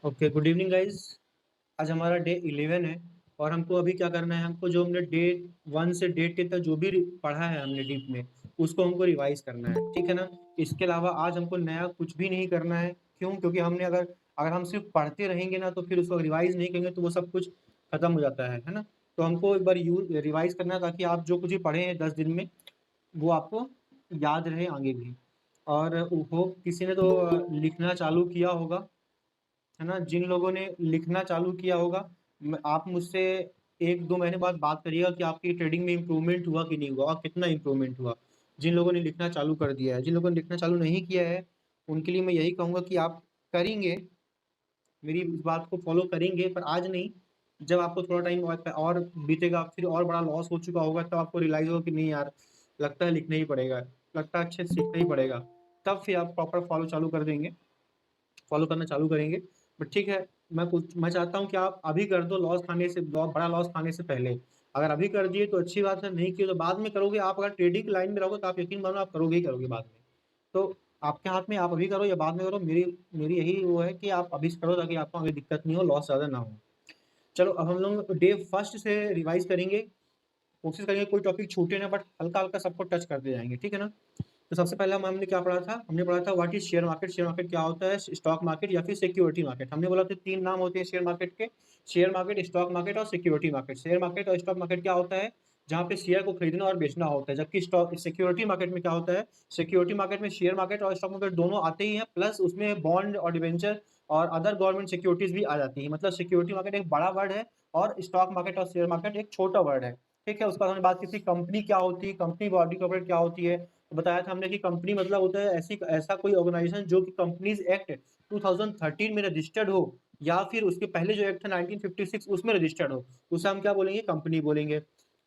Okay, good evening guys. आज हमारा day 11 है और हमको अभी क्या करना है, हमको जो हमने डे 1 से डे 10 तक जो भी पढ़ा है हमने डीप में, उसको हमको रिवाइज करना है, ठीक है ना। इसके अलावा आज हमको नया कुछ भी नहीं करना है। क्यों? क्योंकि हमने अगर अगर हम सिर्फ पढ़ते रहेंगे ना, तो फिर उसको रिवाइज नहीं करेंगे तो वो सब कुछ खत्म हो जाता है ना। तो हमको एक बार रिवाइज करना है, ताकि आप जो कुछ भी पढ़े हैं 10 दिन में, वो आपको याद रहे आगे भी। और वो किसी ने तो लिखना चालू किया होगा, है ना। जिन लोगों ने लिखना चालू किया होगा, आप मुझसे 1-2 महीने बाद बात करिएगा कि आपकी ट्रेडिंग में इम्प्रूवमेंट हुआ कि नहीं हुआ और कितना इम्प्रूवमेंट हुआ। जिन लोगों ने लिखना चालू कर दिया है, जिन लोगों ने लिखना चालू नहीं किया है, उनके लिए मैं यही कहूँगा कि आप करेंगे, मेरी इस बात को फॉलो करेंगे, पर आज नहीं। जब आपको थोड़ा टाइम और बीतेगा, फिर और बड़ा लॉस हो चुका होगा, तब आपको रियलाइज होगा कि नहीं यार, लगता है लिखना ही पड़ेगा, लगता है अच्छे से सीखना ही पड़ेगा। तब फिर आप प्रॉपर फॉलो चालू कर देंगे, फॉलो करना चालू करेंगे। बट ठीक है, मैं चाहता हूँ कि आप अभी कर दो, बड़ा लॉस खाने से पहले। अगर अभी कर दिए तो अच्छी बात है, नहीं किए तो बाद में करोगे। आप अगर ट्रेडिंग लाइन में रहोगे तो आप यकीन मानो आप करोगे ही करोगे बाद में। तो आपके हाथ में, आप अभी करो या बाद में करो। मेरी मेरी यही वो है कि आप अभी से करो, ताकि आपको आगे दिक्कत नहीं हो, लॉस ज़्यादा ना हो। चलो, अब हम लोग डे फर्स्ट से रिवाइज करेंगे। कोशिश करेंगे कोई टॉपिक छूटे ना, बट हल्का हल्का सबको टच करते जाएंगे, ठीक है ना। तो सबसे पहले हमने क्या पढ़ा था? हमने पढ़ा था what is share market. Share market क्या होता है? स्टॉक मार्केट या फिर सिक्योरिटी मार्केट। हमने बोला था 3 नाम होते हैं शेयर मार्केट के: शेयर मार्केट, स्टॉक मार्केट और सिक्योरिटी मार्केट। शेयर मार्केट और स्टॉक मार्केट क्या होता है? जहाँ पे शेयर को खरीदना और बेचना होता है। जबकि स्टॉक सिक्योरिटी मार्केट में क्या होता है? सिक्योरिटी मार्केट में शेयर मार्केट और स्टॉक मार्केट दोनों आते ही हैं, प्लस उसमें बॉन्ड और डिवेंचर और अदर गवर्नमेंट सिक्योरिटीज भी आ जाती है। मतलब सिक्योरिटी मार्केट एक बड़ा वर्ड है और स्टॉक मार्केट और शेयर मार्केट एक छोटा वर्ड है, ठीक है। उसके बाद हमने बात की थी कंपनी क्या होती है, कंपनी बॉडी कॉर्पोरेट क्या होती है। तो बताया था हमने कि कंपनी मतलब होता है ऐसा कोई ऑर्गेनाइजेशन जो कि कंपनीज एक्ट 2013 में रजिस्टर्ड हो, या फिर उसके पहले जो एक्ट था 1956 उसमें रजिस्टर्ड हो, उसे हम क्या बोलेंगे? कंपनी बोलेंगे।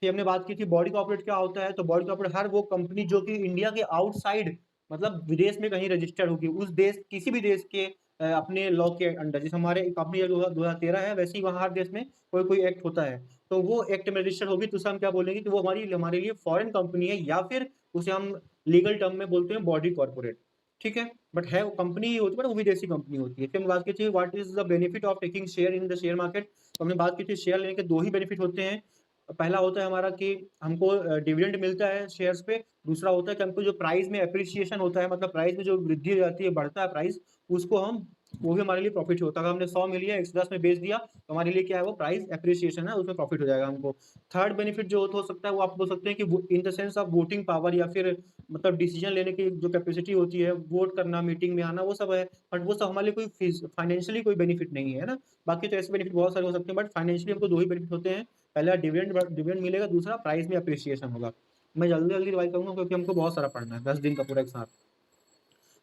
फिर हमने बात की थी बॉडी कॉर्पोरेट क्या होता है। तो बॉडी कॉर्पोरेट हर वो कंपनी जो कि इंडिया के आउटसाइड, मतलब विदेश में कहीं रजिस्टर्ड होगी, उस देश, किसी भी देश के अपने लॉ के अंडर। जैसे हमारे कंपनी 2013 है, वैसे ही वहाँ हर देश में कोई कोई एक्ट होता है। तो वो एक्ट में रजिस्टर्ड होगी, तो उसे हम क्या बोलेंगे कि वो हमारी हमारे लिए फॉरेन कंपनी है, या फिर उसे हम लीगल टर्म में बोलते हैं बॉडी कॉर्पोरेट, ठीक है। बट है वो कंपनी ही होती है, बट वो विदेशी कंपनी होती है। फिर हमने बात की थी what is the benefit of taking share in the share market. तो हमने बात की थी शेयर लेने के दो ही बेनिफिट होते हैं। पहला होता है हमारा कि हमको डिविडेंड मिलता है शेयर्स पे। दूसरा होता है कि हमको जो प्राइस में अप्रिसिएशन होता है, मतलब प्राइस में जो वृद्धि हो जाती है, बढ़ता है प्राइस, उसको हम, वो भी हमारे लिए प्रॉफिट होता है। अगर हमने 100 में लिया, 110 में बेच दिया, तो हमारे लिए क्या है? वो प्राइस अप्रिसिएशन है, उसमें प्रॉफिट हो जाएगा हमको। थर्ड बेनिफिट जो हो सकता है, वो आप बोल सकते हैं कि in the sense of voting power, या फिर मतलब डिसीजन लेने की जो कैपेसिटी होती है, वोट करना, मीटिंग में आना, वो सब है। बट वो सब हमारे लिए कोई फाइनेंशियली कोई बेनिफिट नहीं है ना। बाकी तो ऐसे बेनिफिट बहुत सारे हो सकते हैं, बट फाइनेंशियली हमको दो ही बेनिफिट होते हैं। पहला डिविडेंड डिविडेंड मिलेगा, दूसरा प्राइस में अप्रिसिएशन होगा। मैं जल्दी जल्दी रिवाइज करूंगा क्योंकि हमको बहुत सारा पढ़ना है, 10 दिन का पूरा एक साथ।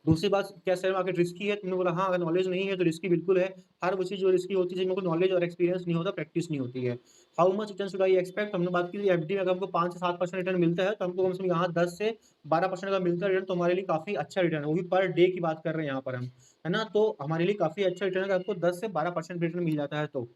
दूसरी बात, क्या शेयर मार्केट रिस्की है? तुमने बोला हाँ, अगर नॉलेज नहीं है तो रिस्की बिल्कुल है। हर वो चीज़ जो रिस्की होती है, जिसमें को नॉलेज और एक्सपीरियंस नहीं होता, प्रैक्टिस नहीं होती है। How much return should I expect? हमने बात की थी एफडी में अगर हमको 5 से 7% रिटर्न मिलता है, तो हमको कम से कम यहाँ 10 से 12% अगर मिलता है रिटर्न, तो हमारे लिए काफ़ी अच्छा रिटर्न है। वो भी पर डे की बात कर रहे हैं यहाँ पर हम, है ना। तो हमारे लिए काफ़ी अच्छा रिटर्न है अगर आपको 10 से 12% रिटर्न मिल जाता है तो।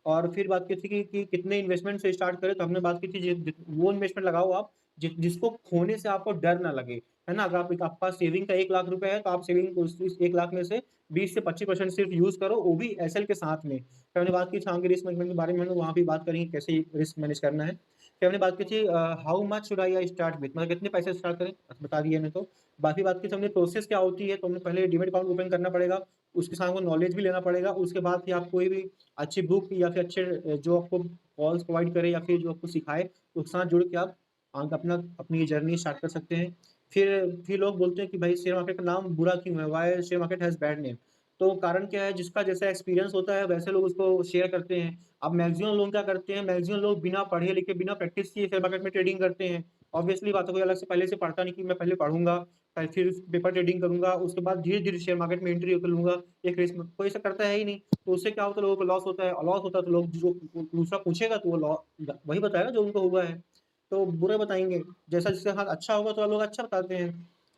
और फिर बात की थी कि कितने इन्वेस्टमेंट से स्टार्ट करें, तो हमने बात की थी वो इन्वेस्टमेंट लगाओ आप जिसको खोने से आपको डर ना लगे, है ना। अगर आपके पास सेविंग का 1 लाख रुपए है, तो आप सेविंग को उस 1 लाख में से 20 से 25% सिर्फ यूज़ करो, वो भी एसएल के साथ में। फिर हमने बात की थी आगे रिस्क मैनेजमेंट के बारे में, हमने वहाँ भी बात करी कैसे रिस्क मैनेज करना है। फिर हमने बात की थी how much should I start with, मतलब कितने पैसे स्टार्ट करें, बता दिया हमने। तो बाकी बात की थी हमने प्रोसेस क्या होती है। तो हमने पहले डीमैट अकाउंट ओपन करना पड़ेगा, उसके साथ में नॉलेज भी लेना पड़ेगा। उसके बाद फिर आप कोई भी अच्छी बुक या फिर अच्छे जो आपको कॉल्स प्रोवाइड करे या फिर जो आपको सिखाए, उसके साथ जुड़ के आप अपना अपनी जर्नी स्टार्ट कर सकते हैं। फिर लोग बोलते हैं कि भाई शेयर मार्केट का नाम बुरा क्यों है? Why share market has bad name? तो कारण क्या है? जिसका जैसा एक्सपीरियंस होता है वैसे लोग उसको शेयर करते हैं। अब मैक्सिमम लोग क्या करते हैं? मैक्सिमम लोग बिना पढ़े लिखे, बिना प्रैक्टिस किए शेयर मार्केट में ट्रेडिंग करते हैं। ऑब्वियसली बात है, कोई अलग से पहले से पढ़ता नहीं कि मैं पहले पढ़ूँगा, फिर पेपर ट्रेडिंग करूँगा, उसके बाद धीरे-धीरे शेयर मार्केट में एंट्री कर लूँगा। एक रिस्क में कोई ऐसा करता है ही नहीं। तो उससे क्या होता है? लोगों को लॉस होता है, और लॉस होता है तो लोग जो दूसरा पूछेगा तो वो वही बताएगा जो उनको हुआ है। तो बुरा बताएँगे, जैसा जिसके साथ अच्छा होगा तो लोग अच्छा बताते हैं,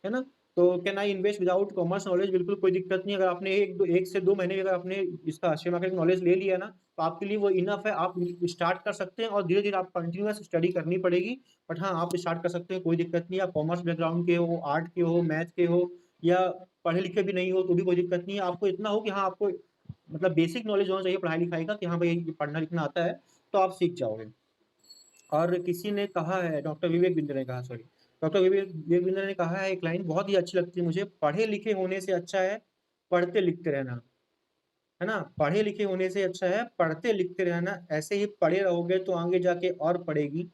है ना? तो can I invest without commerce knowledge? बिल्कुल कोई दिक्कत नहीं है। अगर आपने 1 से 2 महीने अगर आपने इसका शेयर मार्केट नॉलेज ले लिया ना, तो आपके लिए वो इनफ है। आप स्टार्ट कर सकते हैं और धीरे-धीरे आप कंटीन्यूअस स्टडी करनी पड़ेगी। बट हाँ, आप स्टार्ट कर सकते हैं, कोई दिक्कत नहीं है। आप कॉमर्स बैकग्राउंड के हो, आर्ट के हो, मैथ के हो, या पढ़े लिखे भी नहीं हो तो भी कोई दिक्कत नहीं है। आपको इतना हो कि हाँ, आपको मतलब बेसिक नॉलेज होना चाहिए पढ़ाई लिखाई का कि हाँ भाई ये पढ़ना लिखना आता है तो आप सीख जाओगे। और किसी ने कहा है, डॉक्टर विवेक बिंद्र ने कहा, सॉरी, डॉक्टर विवेक बिंद्र ने कहा है एक लाइन बहुत ही अच्छी लगती है मुझे, पढ़े लिखे होने से अच्छा है पढ़ते लिखते रहना, है ना? पढ़े लिखे होने से अच्छा है पढ़ते लिखते रहना, ऐसे ही पढ़े रहोगे तो आगे जाके और पढ़ेगी।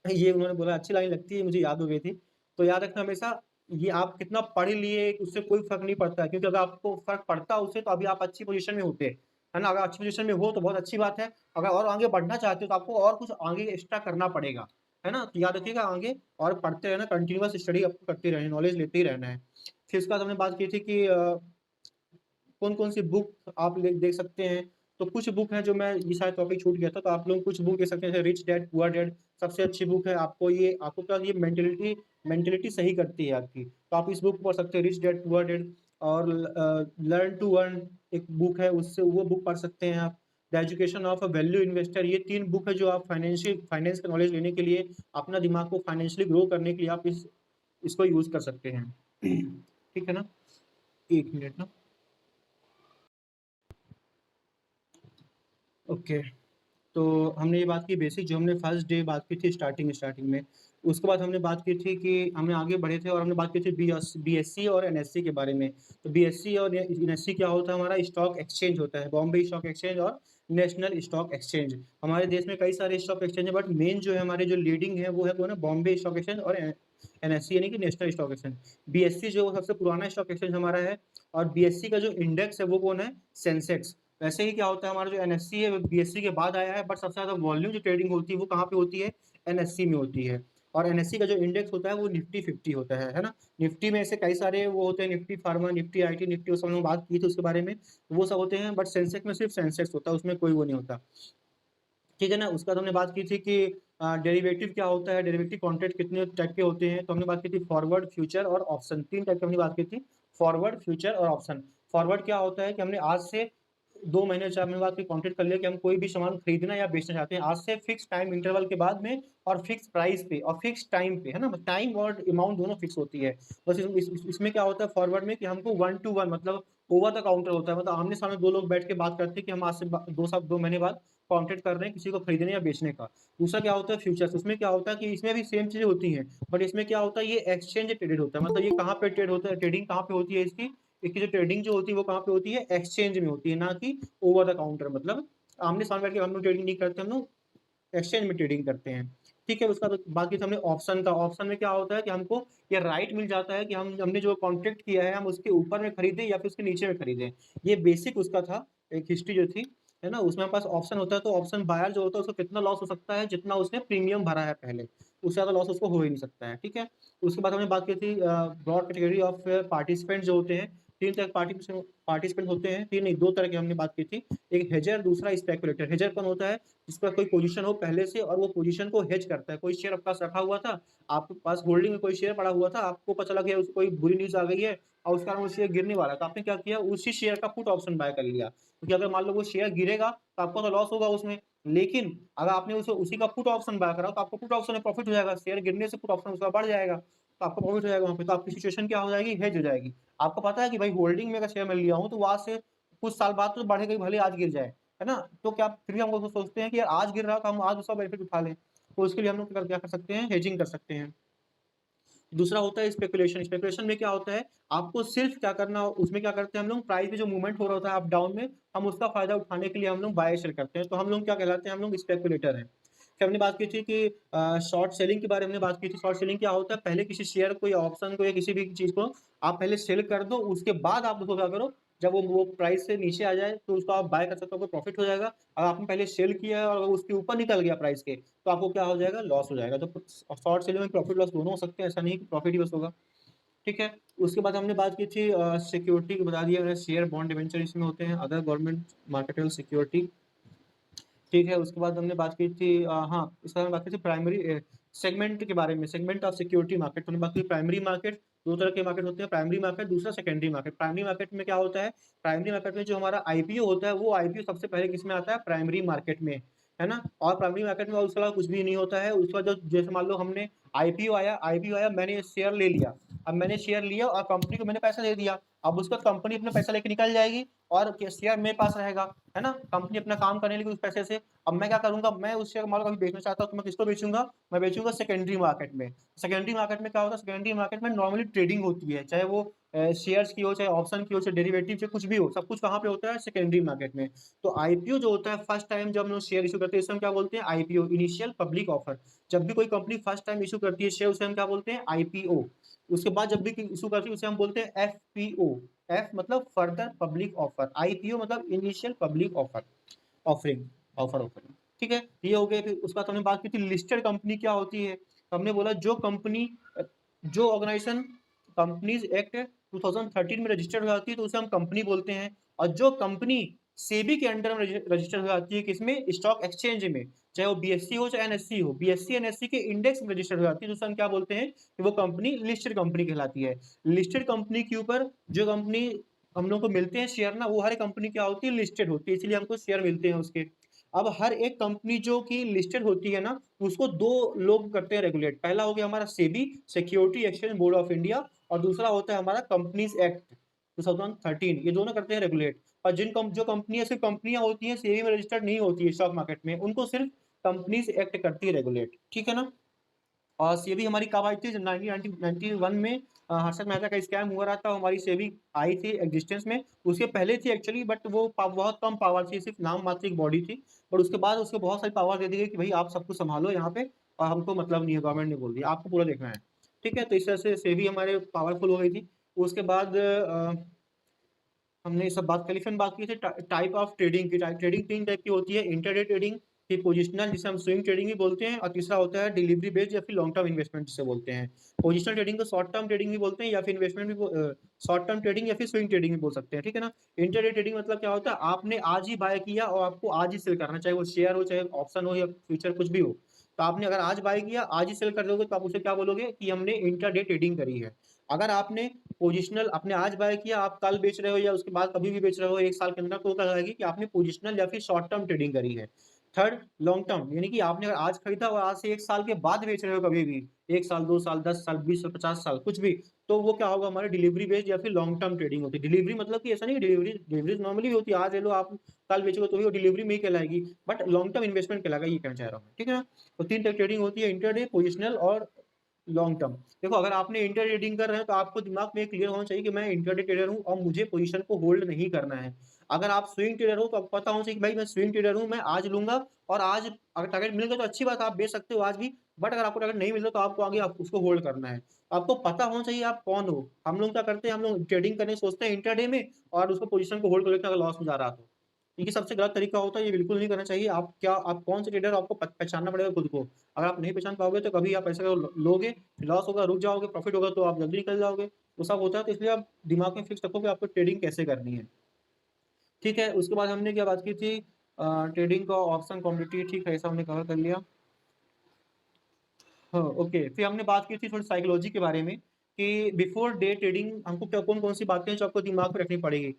ये उन्होंने बोला, अच्छी लाइन लगती है, मुझे याद हो गई थी। तो याद रखना हमेशा, ये आप कितना पढ़ लिए उससे कोई फर्क नहीं पड़ता है, क्योंकि अगर आपको फर्क पड़ता उससे तो अभी आप अच्छी पोजीशन में होते, है ना? अगर अच्छी पोजीशन में हो तो बहुत अच्छी बात है, अगर और आगे बढ़ना चाहते हो तो आपको और कुछ आगे एक्स्ट्रा करना पड़ेगा, है ना? तो याद रखिएगा, आगे और पढ़ते रहना, कंटिन्यूअस स्टडी आपको करते रहना, नॉलेज लेते ही रहना है। फिर उसके बाद हमने बात की थी कि कौन-कौन सी बुक आप ले देख सकते हैं। तो कुछ बुक हैं जो मैं, ये शायद टॉपिक छूट गया था, तो आप लोग कुछ बुक देख सकते हैं, जैसे रिच डैड पुअर डैड, सबसे अच्छी बुक है। आपको क्या, ये मेंटालिटी मेंटालिटी सही करती है आपकी। तो आप इस बुक को पढ़ सकते हैं, रिच डैड पुअर डैड। और लर्न टू अर्न एक बुक है, उससे वो बुक पढ़ सकते हैं आप। The education of a value investor, ये 3 बुक है जो आप फाइनेंस का नॉलेज लेने के लिए, अपना दिमाग को फाइनेंशियली ग्रो करने के लिए आप इसको यूज़ कर सकते हैं। ठीक है ना? 1 मिनट ना। ओके। तो हमने ये बात की बेसिक, जो हमने फर्स्ट डे बात की थी स्टार्टिंग में। उसके बाद हमने बात की थी कि हमने आगे बढ़े थे और हमने बात की थी बीएससी और एनएससी के बारे में। तो बीएससी और एनएससी क्या होता है, हमारा स्टॉक एक्सचेंज होता है, बॉम्बे स्टॉक एक्सचेंज और नेशनल स्टॉक एक्सचेंज। हमारे देश में कई सारे स्टॉक एक्सचेंज है, बट मेन जो है हमारे जो लीडिंग है वो है कौन है, बॉम्बे स्टॉक एक्सचेंज और एनएससी यानी कि नेशनल स्टॉक एक्सचेंज। बीएससी जो सबसे पुराना स्टॉक एक्सचेंज हमारा है, और बीएससी का जो इंडेक्स है वो कौन है, सेंसेक्स। वैसे ही क्या होता है, हमारा जो एनएससी है वो बीएससी के बाद आया है, बट सबसे ज़्यादा वॉल्यूम जो ट्रेडिंग होती है वो कहाँ पे होती है, एनएससी में होती है। और एनएससी का जो इंडेक्स होता है वो निफ्टी 50 होता है ना? निफ्टी में ऐसे कई सारे वो होते हैं, Nifty pharma, Nifty IT, Nifty, वो सब लोग बात की थी उसके बारे में, वो सब होते हैं, बट सेंसेक्स में सिर्फ सेंसेक्स होता है, उसमें कोई वो नहीं होता। ठीक है ना? उसके बाद हमने बात की थी कि डेरिवेटिव क्या होता है, डेरिवेटिव कॉन्ट्रैक्ट कितने टाइप के होते हैं। तो हमने बात की थी फॉरवर्ड, फ्यूचर और ऑप्शन, 3 टाइप की हमने बात की थी, फॉरवर्ड, फ्यूचर और ऑप्शन। फॉरवर्ड क्या होता है कि हमने आज से 2 महीने, 4 महीने बाद कोई कॉन्ट्रैक्ट कर लिया कि हम कोई भी सामान खरीदना या बेचना चाहते हैं, आज से फिक्स टाइम इंटरवल के बाद में, और फिक्स प्राइस पे और फिक्स टाइम पे, है ना? टाइम और अमाउंट दोनों फिक्स होती है। बस इसमें क्या होता है फॉरवर्ड में, कि हमको 1 टू 1 मतलब ओवर द काउंटर होता है, मतलब आमने-सामने 2 लोग बैठ के बात करते हैं कि हम आज से 2 महीने बाद कॉन्ट्रैक्ट कर रहे हैं किसी को खरीदने या बेचने का। दूसरा क्या होता है फ्यूचर्स, उसमें क्या होता है कि इसमें भी सेम चीज़ें होती हैं, बट इसमें क्या होता है, ये एक्सचेंज ट्रेडेड होता है, मतलब ये कहाँ पे ट्रेड होता है, ट्रेडिंग कहाँ पे होती है इसकी, इसकी जो ट्रेडिंग जो होती है वो कहाँ पे होती है, एक्सचेंज में होती है, ना कि ओवर द काउंटर, मतलब आमने-सामने बैठ के हम लोग ट्रेडिंग नहीं करते, हम लोग एक्सचेंज में ट्रेडिंग करते हैं। ठीक है, उसका बाकी हमने ऑप्शन का, ऑप्शन में क्या होता है कि हमको ये राइट मिल जाता है कि हमने जो कॉन्ट्रैक्ट किया है हम उसके ऊपर में खरीदें या फिर उसके नीचे में खरीदें। ये बेसिक उसका था, एक हिस्ट्री जो थी, है ना? उसमें हमारे पास ऑप्शन होता है, तो ऑप्शन बायर जो होता है उसको कितना लॉस हो सकता है, जितना उसने प्रीमियम भरा है पहले, उससे ज़्यादा लॉस उसको हो ही नहीं सकता है। ठीक है? उसके बाद हमने बात की थी ब्रॉड कैटेगरी ऑफ पार्टिसिपेंट जो होते हैं, 3 तरह के पार्टिसिपेंट होते हैं, 3 नहीं 2 तरह की हमने बात की थी। एक हेजर, दूसरा स्पेकुलेटर। हेजर कौन होता है, जिसका कोई पोजीशन हो पहले से और वो पोजीशन को हेज करता है। कोई शेयर आपके पास रखा हुआ था, आपके पास होल्डिंग में कोई शेयर पड़ा हुआ था, आपको पता लग गया उसको कोई बुरी न्यूज़ आ गई है और उसके कारण वो शेयर गिरने वाला है, तो आपने क्या किया, उसी शेयर का पुट ऑप्शन बाय कर लिया। क्योंकि अगर मान लो वो शेयर गिरेगा तो आपको तो लॉस होगा उसमें, लेकिन अगर आपने उसे उसी का पुट ऑप्शन बाय करा तो आपको पुट ऑप्शन में प्रॉफिट हो जाएगा, शेयर गिरने से पुट ऑप्शन उसका बढ़ जाएगा, तो आपको प्रॉफिट हो जाएगा वहाँ पे। तो आपकी सिचुएशन क्या हो जाएगी, हेज हो जाएगी। आपको पता है कि भाई होल्डिंग में अगर शेयर मैं लिया हूँ तो वहाँ से कुछ साल बाद तो बढ़ेगा ही, भले आज गिर जाए, है ना? तो क्या फिर भी हम लोग सोचते हैं कि यार आज गिर रहा है तो हम आज उसका बेनिफिट उठा लें। तो उसके लिए हम लोग क्या कर सकते हैं, हेजिंग कर सकते हैं। दूसरा होता है स्पेकुलेशन। स्पेकुलेशन में क्या होता है, आपको सिर्फ क्या करना, उसमें क्या करते हैं हम लोग, प्राइस में जो मूवमेंट हो रहा होता है अप डाउन में, हम उसका फायदा उठाने के लिए हम लोग बाय सेल करते हैं। तो हम लोग क्या कहलाते हैं, हम लोग स्पेकुलेटर हैं। फिर हमने बात की थी कि शॉर्ट सेलिंग के बारे में बात की थी। शॉर्ट सेलिंग क्या होता है, पहले किसी शेयर को या ऑप्शन को या किसी भी चीज़ को आप पहले सेल कर दो, उसके बाद आप उसको क्या करो, जब वो प्राइस से नीचे आ जाए तो उसको आप बाय कर सकते हो, आपको प्रॉफिट हो जाएगा। अगर आपने पहले सेल किया है और अगर उसके ऊपर निकल गया प्राइस के, तो आपको क्या हो जाएगा, लॉस हो जाएगा। तो शॉर्ट सेलिंग में प्रॉफिट लॉस दोनों हो सकते हैं, ऐसा नहीं कि प्रॉफिट ही बस होगा। ठीक है? उसके बाद हमने बात की थी सिक्योरिटी की, बता दिया मैंने, शेयर, बॉन्ड, डिबेंचर इसमें होते हैं, अदर गवर्नमेंट मार्केटेबल सिक्योरिटी। ठीक है? उसके बाद हमने बात की थी हाँ, इसके बाद हमने बात की थी प्राइमरी सेगमेंट के बारे में, सेगमेंट ऑफ सिक्योरिटी मार्केट। तो हमने बात की प्राइमरी मार्केट, 2 तरह के मार्केट होते हैं, प्राइमरी मार्केट, दूसरा सेकेंडरी मार्केट। प्राइमरी मार्केट में क्या होता है, प्राइमरी मार्केट में जो हमारा आईपीओ होता है, वो आईपीओ सबसे पहले किसमें आता है, प्राइमरी मार्केट में, है ना? और प्राइमरी मार्केट में उसके अलावा कुछ भी नहीं होता है। उसके बाद जो, जैसे मान लो हमने आईपीओ आया, मैंने शेयर ले लिया। अब मैंने शेयर लिया और कंपनी को मैंने पैसा दे दिया, अब उसका कंपनी अपना पैसा लेके निकल जाएगी और शेयर मेरे पास रहेगा, है ना? कंपनी अपना काम करने लगी उस पैसे से। अब मैं क्या करूँगा, मैं उस शेयर माल को अभी बेचना चाहता हूँ, तो मैं किसको बेचूँगा? मैं बेचूँगा सेकेंडरी मार्केट में। सेकेंडरी मार्केट में क्या होता है? सेकेंडरी मार्केट में नॉर्मली ट्रेडिंग होती है, चाहे वो शेयर्स की हो, चाहे ऑप्शन की हो, चाहे डेरिवेटिव, चाहे कुछ भी हो, सब कुछ कहाँ पे होता है? सेकेंडरी मार्केट में। तो आईपीओ जो होता है, फर्स्ट टाइम जब हम लोग शेयर इश्यू करते हैं, इसे हम क्या बोलते हैं? IPO, initial public offer. जब भी कोई कंपनी फर्स्ट टाइम इश्यू करती है शेयर, उसे हम क्या बोलते हैं? आईपीओ। उसके बाद जब भी इश्यू करती है उसे हम बोलते हैं एफपीओ। एफ मतलब फर्दर पब्लिक ऑफर, आईपीओ मतलब initial public offer, offering, offering. ठीक है, ये हो गया। फिर उसके बाद हमने बात की थी लिस्टेड कंपनी क्या होती है। तो हमने बोला जो कंपनी, जो ऑर्गेनाइजेशन कंपनीज एक्ट 2013 में रजिस्टर्ड हो जाती है तो उसे हम कंपनी बोलते हैं। और जो कंपनी सेबी के अंडर में रजिस्टर्ड हो जाती है, किसमें? स्टॉक एक्सचेंज में, चाहे वो बीएससी हो चाहे एनएससी हो, बीएससी एनएससी के इंडेक्स में रजिस्टर्ड हो जाती है, तो उसे हम क्या बोलते हैं? कि वो कंपनी लिस्टेड कंपनी कहलाती है। लिस्टेड कंपनी के ऊपर जो कंपनी हम लोग को मिलते हैं शेयर ना, वो हर कंपनी क्या होती है? लिस्टेड होती है, इसलिए हमको शेयर मिलते हैं उसके। अब हर एक कंपनी जो कि लिस्टेड होती है ना, उसको दो लोग करते हैं रेगुलेट। पहला हो गया हमारा SEBI, security exchange board of India, और दूसरा होता है हमारा कंपनीज एक्ट 2013। ये दोनों करते हैं रेगुलेट। और जो कंपनियां सिर्फ कंपनियां होती हैं, सेबी में रजिस्टर्ड नहीं होती है स्टॉक मार्केट में, उनको सिर्फ कंपनीज एक्ट करती है रेगुलेट। ठीक है ना? और सेबी हमारी कब आई थी? जब 1991 में हर्षद मेहता का स्कैम हुआ रहा था, हमारी सेबी आई थी एग्जिस्टेंस में। उसके पहले थी एक्चुअली, बट वो बहुत कम पावर थी, सिर्फ नाम मात्र एक बॉडी थी। और उसके बाद उसको बहुत सारी पावर दे दी गई कि भाई आप सब कुछ संभालो यहाँ पे, और हमको मतलब नहीं है, गवर्नमेंट ने बोल दिया आपको पूरा देखना है। ठीक है, तो इस तरह से सेबी हमारे पावरफुल हो गई थी। उसके बाद हमने ये सब बात करी। फिर हम बात की थी टाइप ऑफ ट्रेडिंग की। ट्रेडिंग तीन टाइप की होती है: इंटरडे ट्रेडिंग, फिर पोजिशनल जिसे हम स्विंग ट्रेडिंग भी बोलते हैं, और तीसरा होता है डिलीवरी बेस्ड या फिर लॉन्ग टर्म इन्वेस्टमेंट जिसे बोलते हैं। पोजिशनल ट्रेडिंग को शॉर्ट टर्म ट्रेडिंग भी बोलते हैं, या फिर इन्वेस्टमेंट भी, शॉर्ट टर्म ट्रेडिंग या फिर स्विंग ट्रेडिंग भी बोल सकते हैं। ठीक है ना? इंटरडे ट्रेडिंग मतलब क्या होता है? आपने आज ही बाय किया और आपको आज ही सेल करना, चाहे वो शेयर हो, चाहे ऑप्शन हो, या फ्यूचर कुछ भी हो। तो आपने अगर आज बाय किया, आज ही सेल कर दोगे, तो आप उसे क्या बोलोगे? कि हमने इंटरडे ट्रेडिंग करी है। अगर आपने पोजिशनल आपने आज बाय किया, आप कल बेच रहे हो या उसके बाद कभी भी बेच रहे हो एक साल के अंदर, तो कहलाएगी कि आपने पोजिशनल या फिर शॉर्ट टर्म ट्रेडिंग करी है। थर्ड, लॉन्ग टर्म, यानी कि आपने अगर आज खरीदा और आज से एक साल के बाद बेच रहे हो कभी भी, एक साल, 2 साल, 10 साल, 20 साल, 50 साल, कुछ भी, तो वो क्या होगा? हमारे डिलीवरी बेस्ड या फिर लॉन्ग टर्म ट्रेडिंग होती है। डिलीवरी मतलब कि ऐसा नहीं, डिलीवरी डिलीवरी नॉर्मली होती है, आज ले लो आप, कल बेचोगे तो भी वो डिलीवरी में ही कहलाएगी, बट लॉन्ग टर्म इन्वेस्टमेंट कहलाएगा, ये कहना चाह रहा हूँ। ठीक है ना? तो तीन टाइप ट्रेडिंग होती है: इंटरडे, पोजिशनल और लॉन्ग टर्म। देखो, अगर आपने इंटर ट्रेडिंग कर रहे हैं तो आपको दिमाग में क्लियर होना चाहिए कि मैं इंटर ट्रेडर हूँ और मुझे पोजीशन को होल्ड नहीं करना है। अगर आप स्विंग ट्रेडर हो तो आपको पता होना चाहिए कि भाई मैं स्विंग ट्रेडर हूँ, मैं आज लूंगा, और आज अगर टारगेट मिल गया तो अच्छी बात है, आप बेच सकते हो आज भी। बट अगर आपको टारगेट नहीं मिल रहा तो आपको आगे आप उसको होल्ड करना है। आपको पता होना चाहिए आप कौन हो। हम लोग क्या करते हैं? हम लोग ट्रेडिंग करने सोचते हैं इंटरडे में, और उसको पोजीशन को होल्ड कर लेते हैं अगर लॉस में जा रहा तो। ये सबसे गलत तरीका होता है, ये बिल्कुल नहीं करना चाहिए। आप कौन से ट्रेडर हो, आपको पहचानना पड़ेगा खुद को। अगर आप नहीं पहचान पाओगे तो कभी आप पैसे लोगे, लॉस होगा, रुक जाओगे, प्रॉफिट होगा तो आप जल्दी निकल जाओगे। वो सब होता है, तो इसलिए आप दिमाग में फिक्स रखो कि आपको ट्रेडिंग कैसे करनी है। ठीक है, उसके बाद हमने क्या बात की थी? ट्रेडिंग का ऑप्शन कमोडिटी, ठीक है, ऐसा हमने कवर कर लिया। हाँ, ओके। फिर हमने बात की थी थोड़ी साइकोलॉजी के बारे में, कि बिफोर डे ट्रेडिंग हमको क्या कौन कौन सी बातें हैं जो आपको दिमाग में रखनी पड़ेगी।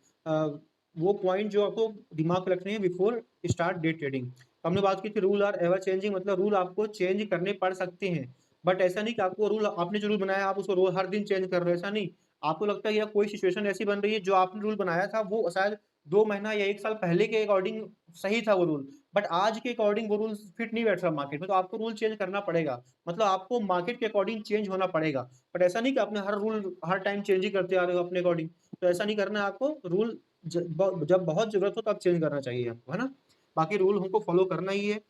वो पॉइंट जो आपको दिमाग में रखने हैं बिफोर स्टार्ट डे ट्रेडिंग। हमने बात की थी रूल आर एवर चेंजिंग, मतलब रूल आपको चेंज करने पड़ सकते हैं, बट ऐसा नहीं कि आपको रूल, आपने जो रूल बनाया आप उसको रोज हर दिन चेंज कर रहे हो, ऐसा नहीं। आपको लगता है या कोई सिचुएशन ऐसी बन रही है, जो आपने रूल बनाया था वो शायद 2 महीना या एक साल पहले के अकॉर्डिंग सही था वो रूल, बट आज के अकॉर्डिंग वो रूल फिट नहीं बैठ रहा मार्केट में, तो आपको रूल चेंज करना पड़ेगा। मतलब आपको मार्केट के अकॉर्डिंग चेंज होना पड़ेगा। बट ऐसा नहीं कि आपने हर रूल हर टाइम चेंज ही करते आ रहे हो अपने अकॉर्डिंग। तो ऐसा नहीं करना है आपको। रूल जब बहुत जरूरत हो तब चेंज करना चाहिए हमको, है ना? बाकी रूल हमको फॉलो करना ही है।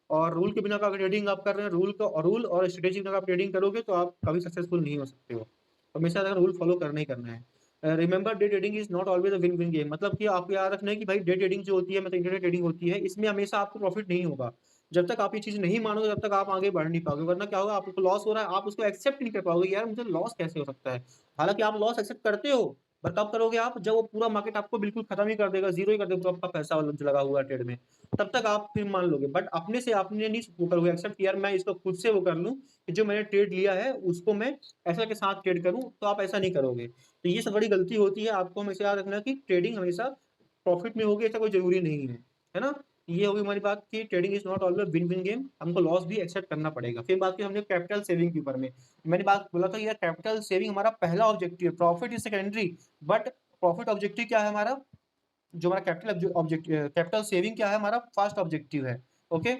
और रूल के बिना अगर ट्रेडिंग आप कर रहे हैं, रूल और स्ट्रेटेजी के बिना आप ट्रेडिंग करोगे तो आप कभी सक्सेसफुल नहीं हो सकते हो। हमेशा अगर रूल फॉलो करना ही करना है। Remember, day trading is not always a win win game, मतलब कि आपको याद रखना है कि भाई डे ट्रेडिंग जो होती है, मतलब इंटरडे ट्रेडिंग होती है, इसमें हमेशा आपको प्रॉफिट नहीं होगा। जब तक आप ये चीज़ नहीं मानोगे तब तक आप आगे बढ़ नहीं पाओगे, वरना क्या होगा? आपको लॉस हो रहा है, आप उसको एक्सेप्ट नहीं कर पाओगे, यार मुझे लॉस कैसे हो सकता है? हालाँकि आप लॉस एक्सेप्ट करते हो, पर कब करोगे आप? जब वो पूरा मार्केट आपको बिल्कुल खत्म ही कर देगा, ज़ीरो ही कर देगा, पूरा आपका पैसा वाला जो लगा हुआ है ट्रेड में, तब तक आप फिर मान लोगे। बट अपने से आपने नहीं वो करोगे एक्सेप्ट कि यार मैं इसको खुद से वो कर लूँ, कि जो मैंने ट्रेड लिया है उसको मैं ऐसा के साथ ट्रेड करूँ, तो आप ऐसा नहीं करोगे। तो ये सब बड़ी गलती होती है। आपको हमेशा याद रखना है कि ट्रेडिंग हमेशा प्रॉफिट में होगी ऐसा कोई ज़रूरी नहीं है। है ना? ये होगी हमारी बात कि trading is not always win win game, हमको लॉस भी एक्सेप्ट करना पड़ेगा। फिर बात की हमने कैपिटल सेविंग के ऊपर में, मैंने बात बोला था यार कैपिटल सेविंग हमारा पहला ऑब्जेक्टिव है, profit is secondary, but profit objective क्या है हमारा, जो हमारा कैपिटल ऑब्जेक्टिव, कैपिटल सेविंग क्या है हमारा फर्स्ट ऑब्जेक्टिव है। ओके,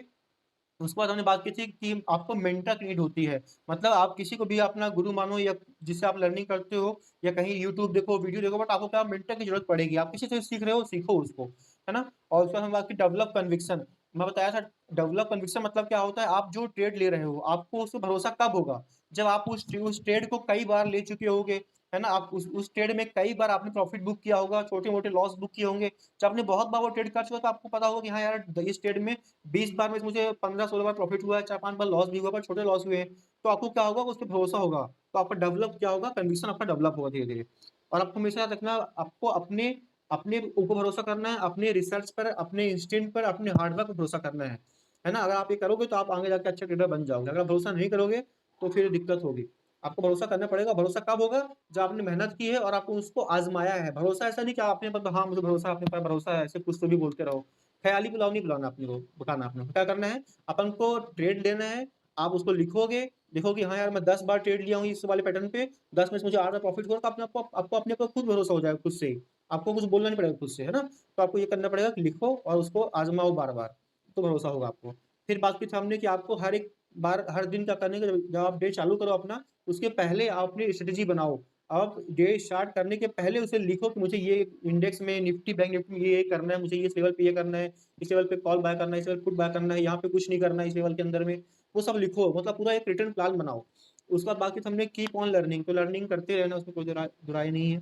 उसके बाद हमने बात की थी कि आपको मेंटर की नीड होती है, मतलब आप किसी को भी अपना गुरु मानो या जिससे आप लर्निंग करते हो या कहीं यूट्यूब देखो वीडियो देखो, बट आपको क्या मेंटर की जरूरत पड़ेगी, आप किसी से सीख रहे हो सीखो उसको, है ना। और उसके बाद हम बात की डेवलप कन्विक्शन, मैं बताया था डेवलप कन्विक्शन मतलब क्या होता है, आप जो ट्रेड ले रहे हो आपको उस पर भरोसा कब होगा, जब आप उस ट्रेड को कई बार ले चुके होगे, है ना, आप उस ट्रेड में कई बार आपने प्रॉफिट बुक किया होगा, छोटे मोटे लॉस बुक किए होंगे, जब आपने बहुत बार वो ट्रेड कर चुका तो आपको पता होगा कि हाँ यार इस ट्रेड में 20 बार में मुझे 15-16 बार प्रॉफिट हुआ है, 4-5 बार लॉस भी हुआ, पर छोटे लॉस हुए हैं, तो आपको क्या होगा उस पर भरोसा होगा, तो आपका डेवलप क्या होगा, कन्विक्शन आपका डेवलप होगा धीरे धीरे। और आपको हमेशा याद रखना, आपको अपने अपने ऊपर भरोसा करना है, अपने रिसर्च पर, अपने इंस्टिंक्ट पर, अपने हार्डवर्क पर भरोसा करना है ना। अगर आप ये करोगे तो आप आगे जाके अच्छे ट्रेडर बन जाओगे, अगर आप भरोसा नहीं करोगे तो फिर दिक्कत होगी। आपको भरोसा करना पड़ेगा, भरोसा कब होगा, जब आपने मेहनत की है और आपको उसको आजमाया है। भरोसा ऐसा नहीं कि आपने मतलब हाँ मुझे भरोसा है, अपने पर भरोसा है, ऐसे कुछ तो भी बोलते रहो, ख्याली पुलाव नहीं बुलाना अपने को, बताना अपने को क्या करना है, अपन को ट्रेड लेना है, आप उसको लिखोगे, देखोगे हाँ यार मैं 10 बार ट्रेड लिया हूँ इस वाले पैटर्न पे, 10 में से मुझे 8 बार प्रॉफिट हुआ, तो आपको अपने पर खुद भरोसा हो जाएगा खुद से ही, आपको कुछ बोलना नहीं पड़ेगा खुद से, है ना। तो आपको ये करना पड़ेगा कि लिखो और उसको आजमाओ बार बार, तो भरोसा होगा आपको। फिर बात की थी हमने कि आपको हर एक बार हर दिन क्या करने का, जब आप डे चालू करो अपना, उसके पहले आप अपनी स्ट्रेटेजी बनाओ, आप डे स्टार्ट करने के पहले उसे लिखो कि मुझे ये इंडेक्स में निफ्टी बैंक निफ्टी में ये करना है, मुझे इस लेवल पे ये करना है, इस लेवल पे कॉल बाय करना है, इस लेवल पुट बाय करना है, यहाँ पे कुछ नहीं करना है इस लेवल के अंदर में, वो सब लिखो, मतलब पूरा एक रिटर्न प्लान बनाओ। उसके बाद बाकी हमने कीप ऑन लर्निंग, तो लर्निंग करते रहना, उसमें कोई दुराई नहीं है।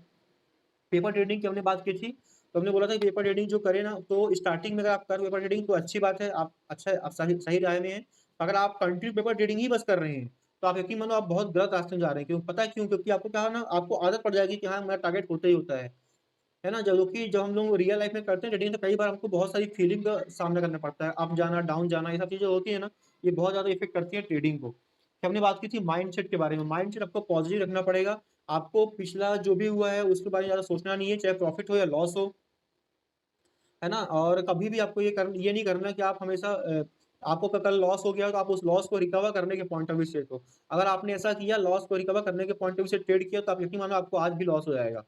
पेपर ट्रेडिंग की हमने बात की थी, तो हमने बोला था कि पेपर ट्रेडिंग जो करे ना, तो स्टार्टिंग में अगर आप कर पेपर ट्रेडिंग तो अच्छी बात है, आप अच्छा आप सही सही राय में है। अगर आप कंटिन्यू पेपर ट्रेडिंग ही बस कर रहे हैं तो आप यकीन मानो आप बहुत गलत रास्ते में जा रहे हैं, क्यों पता है क्यों, क्योंकि आपको क्या है ना, आपको आदत पड़ जाएगी कि हाँ मेरा टारगेट होता ही होता है ना। जो कि जब हम लोग रियल लाइफ में करते हैं ट्रेडिंग, तो कई बार हमको बहुत सारी फीलिंग का सामना करना पड़ता है, अप जाना डाउन जाना, ये सब चीजें होती है ना, ये बहुत ज्यादा इफेक्ट करती है ट्रेडिंग को। फिर हमने बात की थी माइंडसेट के बारे में, माइंडसेट आपको पॉजिटिव रखना पड़ेगा, आपको पिछला जो भी हुआ है उसके बारे में ज्यादा सोचना नहीं है, चाहे प्रॉफिट हो या लॉस हो, है ना। और कभी भी आपको ये नहीं करना कि आप हमेशा आपको कल लॉस हो गया तो आप उस लॉस को रिकवर करने के पॉइंट ऑफ व्यू से, तो अगर आपने ऐसा किया लॉस को रिकवर करने के पॉइंट ऑफ व्यू से ट्रेड किया, तो आप यकीन मानो आपको आज भी लॉस हो जाएगा,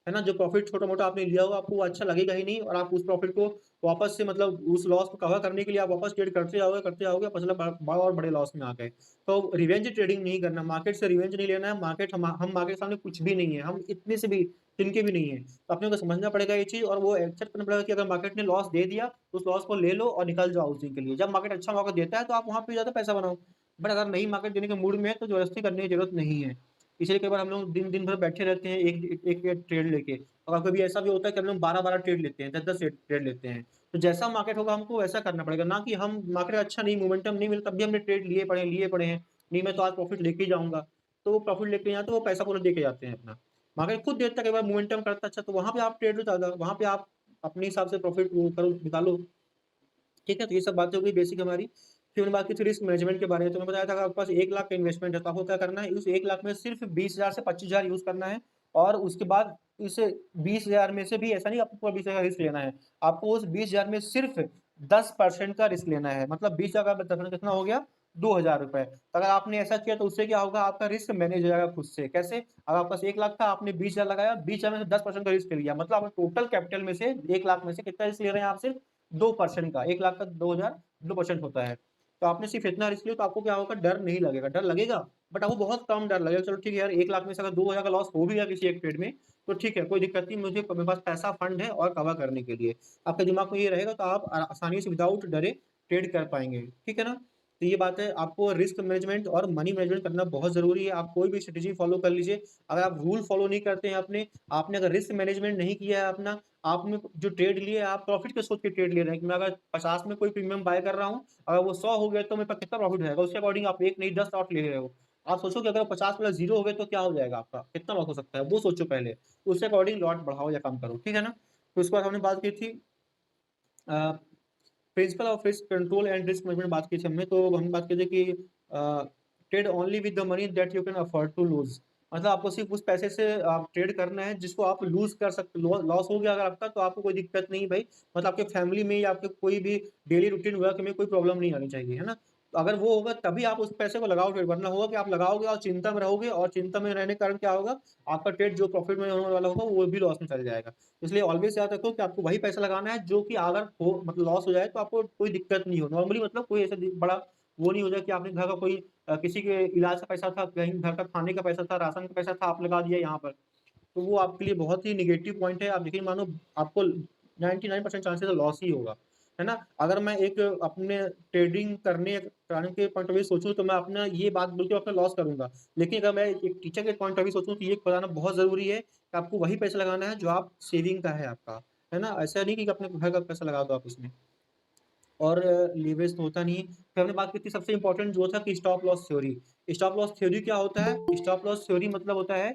है ना। जो प्रॉफिट छोटा मोटा आपने लिया होगा आपको वो अच्छा लगेगा ही नहीं, और आप उस प्रॉफिट को वापस से मतलब उस लॉस को कवर करने के लिए आप वापस ट्रेड करते जाओगे, मतलब बड़ा और बड़े लॉस में आ गए। तो रिवेंज ट्रेडिंग नहीं करना, मार्केट से रिवेंज नहीं लेना है, मार्केट हम मार्केट के सामने कुछ भी नहीं है, हम इतने से भी तिनके भी नहीं है, तो अपने को समझना पड़ेगा ये चीज, और वो एक्सेप्ट करना पड़ेगा कि अगर मार्केट ने लॉस दे दिया तो उस लॉस को ले लो और निकल जाओ उसी के लिए। जब मार्केट अच्छा मौका देता है तो आप वहां पे ज्यादा पैसा बनाओ, बट अगर नहीं मार्केट देने के मूड में है तो जबरदस्ती करने की जरूरत नहीं है। इसलिए कई बार हम लोग दिन दिन भर बैठे रहते हैं एक ट्रेड लेके, और कभी ऐसा भी होता है कि हम लोग 12-12 ट्रेड लेते हैं, 10-10 ट्रेड लेते हैं। तो जैसा मार्केट होगा हमको वैसा करना पड़ेगा, ना कि हम मार्केट अच्छा नहीं मोमेंटम नहीं मिला तब भी हमने ट्रेड लिए पड़े हैं, नहीं मैं तो आज प्रॉफिट लेके ही जाऊंगा, तो वो प्रॉफिट लेके जाते तो वो पैसा पूरा लेके जाते हैं अपना। मार्केट खुद देता है, कई बार मोमेंटम करता है अच्छा, तो वहां पे आप ट्रेड लो ज्यादा, वहां पे आप अपने हिसाब से प्रॉफिट करो निकालो। ठीक है, तो ये सब बातें हो गई बेसिक हमारी। फिर मैंने बात की थी रिस्क मैनेजमेंट के बारे में, तो मैं बताया था अगर आपके पास 1 लाख का इन्वेस्टमेंट है तो आपको क्या करना है, उस 1 लाख में सिर्फ 20,000 से 25,000 यूज करना है, और उसके बाद इस 20,000 में से भी ऐसा नहीं आपको पूरा 20,000 रिस्क लेना है, आपको उस 20,000 में सिर्फ 10% का रिस्क लेना है, मतलब 20,000 का 10% कितना हो गया, 2,000 रुपए। तो अगर आपने ऐसा किया तो उससे क्या होगा, आपका रिस्क मैनेज हो जाएगा खुद से। कैसे, अगर आपके पास 1 लाख था, आपने 20,000 लगाया, 20,000 में से 10% का रिस्क ले लिया, मतलब आप टोटल कैपिटल में से 1 लाख में से कितना रिस्क ले रहे हैं आप, सिर्फ 2% का। 1 लाख का 2,000 2% होता है, तो आपने सिर्फ इतना रिस्क लिया, तो आपको क्या होगा, डर नहीं लगेगा, डर लगेगा बट आपको बहुत कम डर लगेगा, चलो ठीक है यार 1 लाख में से अगर 2,000 का लॉस हो भी गया किसी एक ट्रेड में तो ठीक है, कोई दिक्कत नहीं, मुझे मेरे पास पैसा फंड है और कवर करने के लिए। आपके दिमाग में ये रहेगा तो आप आसानी से विदाउट डरे ट्रेड कर पाएंगे, ठीक है ना। तो ये बात है, आपको रिस्क मैनेजमेंट और मनी मैनेजमेंट करना बहुत जरूरी है, आप कोई भी स्ट्रेटेजी फॉलो कर लीजिए, अगर आप रूल फॉलो नहीं करते हैं अपने, आपने अगर रिस्क मैनेजमेंट नहीं किया है अपना, आपने जो ट्रेड लिए आप प्रॉफिट के सोच के ट्रेड ले रहे हैं कि मैं अगर 50 में कोई प्रीमियम बाय कर रहा हूँ, अगर वो 100 हो गया तो मेरे पास कितना प्रॉफिट रहेगा, उसके अकॉर्डिंग आप एक नहीं 10 लॉट ले रहे हो। आप सोचो कि अगर 50 प्लस जीरो हो गए तो क्या हो जाएगा, आपका कितना लॉस हो सकता है, वो सोचो पहले, तो उसके अकॉर्डिंग लॉट बढ़ाओ या कम करो, ठीक है ना। तो उसके बाद हमने बात की थी principle of risk control and risk management, बात की थी हमने, तो हम बात की थी कि trade only with the money that you can afford to lose, मतलब आपको सिर्फ़ उस पैसे से आप ट्रेड करना है जिसको आप लूज़ कर सकते लॉस हो गया अगर आपका तो आपको कोई दिक्कत नहीं भाई, मतलब आपके फैमिली में या आपके कोई भी डेली रूटीन वर्क में कोई प्रॉब्लम नहीं आनी चाहिए, है ना? तो अगर वो होगा तभी आप उस पैसे को लगाओ ट्रेड, वरना होगा कि आप लगाओगे और चिंता में रहोगे और चिंता में रहने के कारण क्या होगा, आपका ट्रेड जो प्रॉफ़िट में होने वाला होगा वो भी लॉस में चला जाएगा। इसलिए ऑलवेज़ याद रखो कि आपको वही पैसा लगाना है जो कि अगर हो मतलब लॉस हो जाए तो आपको कोई दिक्कत नहीं हो। नॉर्मली मतलब कोई ऐसा बड़ा वो नहीं हो जाए कि आपने घर का कोई किसी के इलाज का पैसा था, कहीं घर का खाने का पैसा था, राशन का पैसा था, आप लगा दिया यहाँ पर। तो वो आपके लिए बहुत ही नेगेटिव पॉइंट है। आप यकीन मानो आपको 99% चांसेस है लॉस ही होगा, है ना? अगर मैं एक अपने ट्रेडिंग कराने के पॉइंट ऑफ व्यू सोचूँ तो मैं अपना ये बात बोल के अपना लॉस करूँगा। लेकिन अगर मैं एक टीचर के पॉइंट ऑफ व्यू सोचूँ तो ये बताना बहुत ज़रूरी है कि आपको वही पैसा लगाना है जो आप सेविंग का है आपका, है ना? ऐसा नहीं कि अपने घर का पैसा लगा दो आप उसमें। और लीवरेज तो होता नहीं है। फिर हमने बात की थी सबसे इम्पोर्टेंट जो था कि stop loss theory. Stop loss theory क्या होता है? स्टॉप लॉस थ्योरी मतलब होता है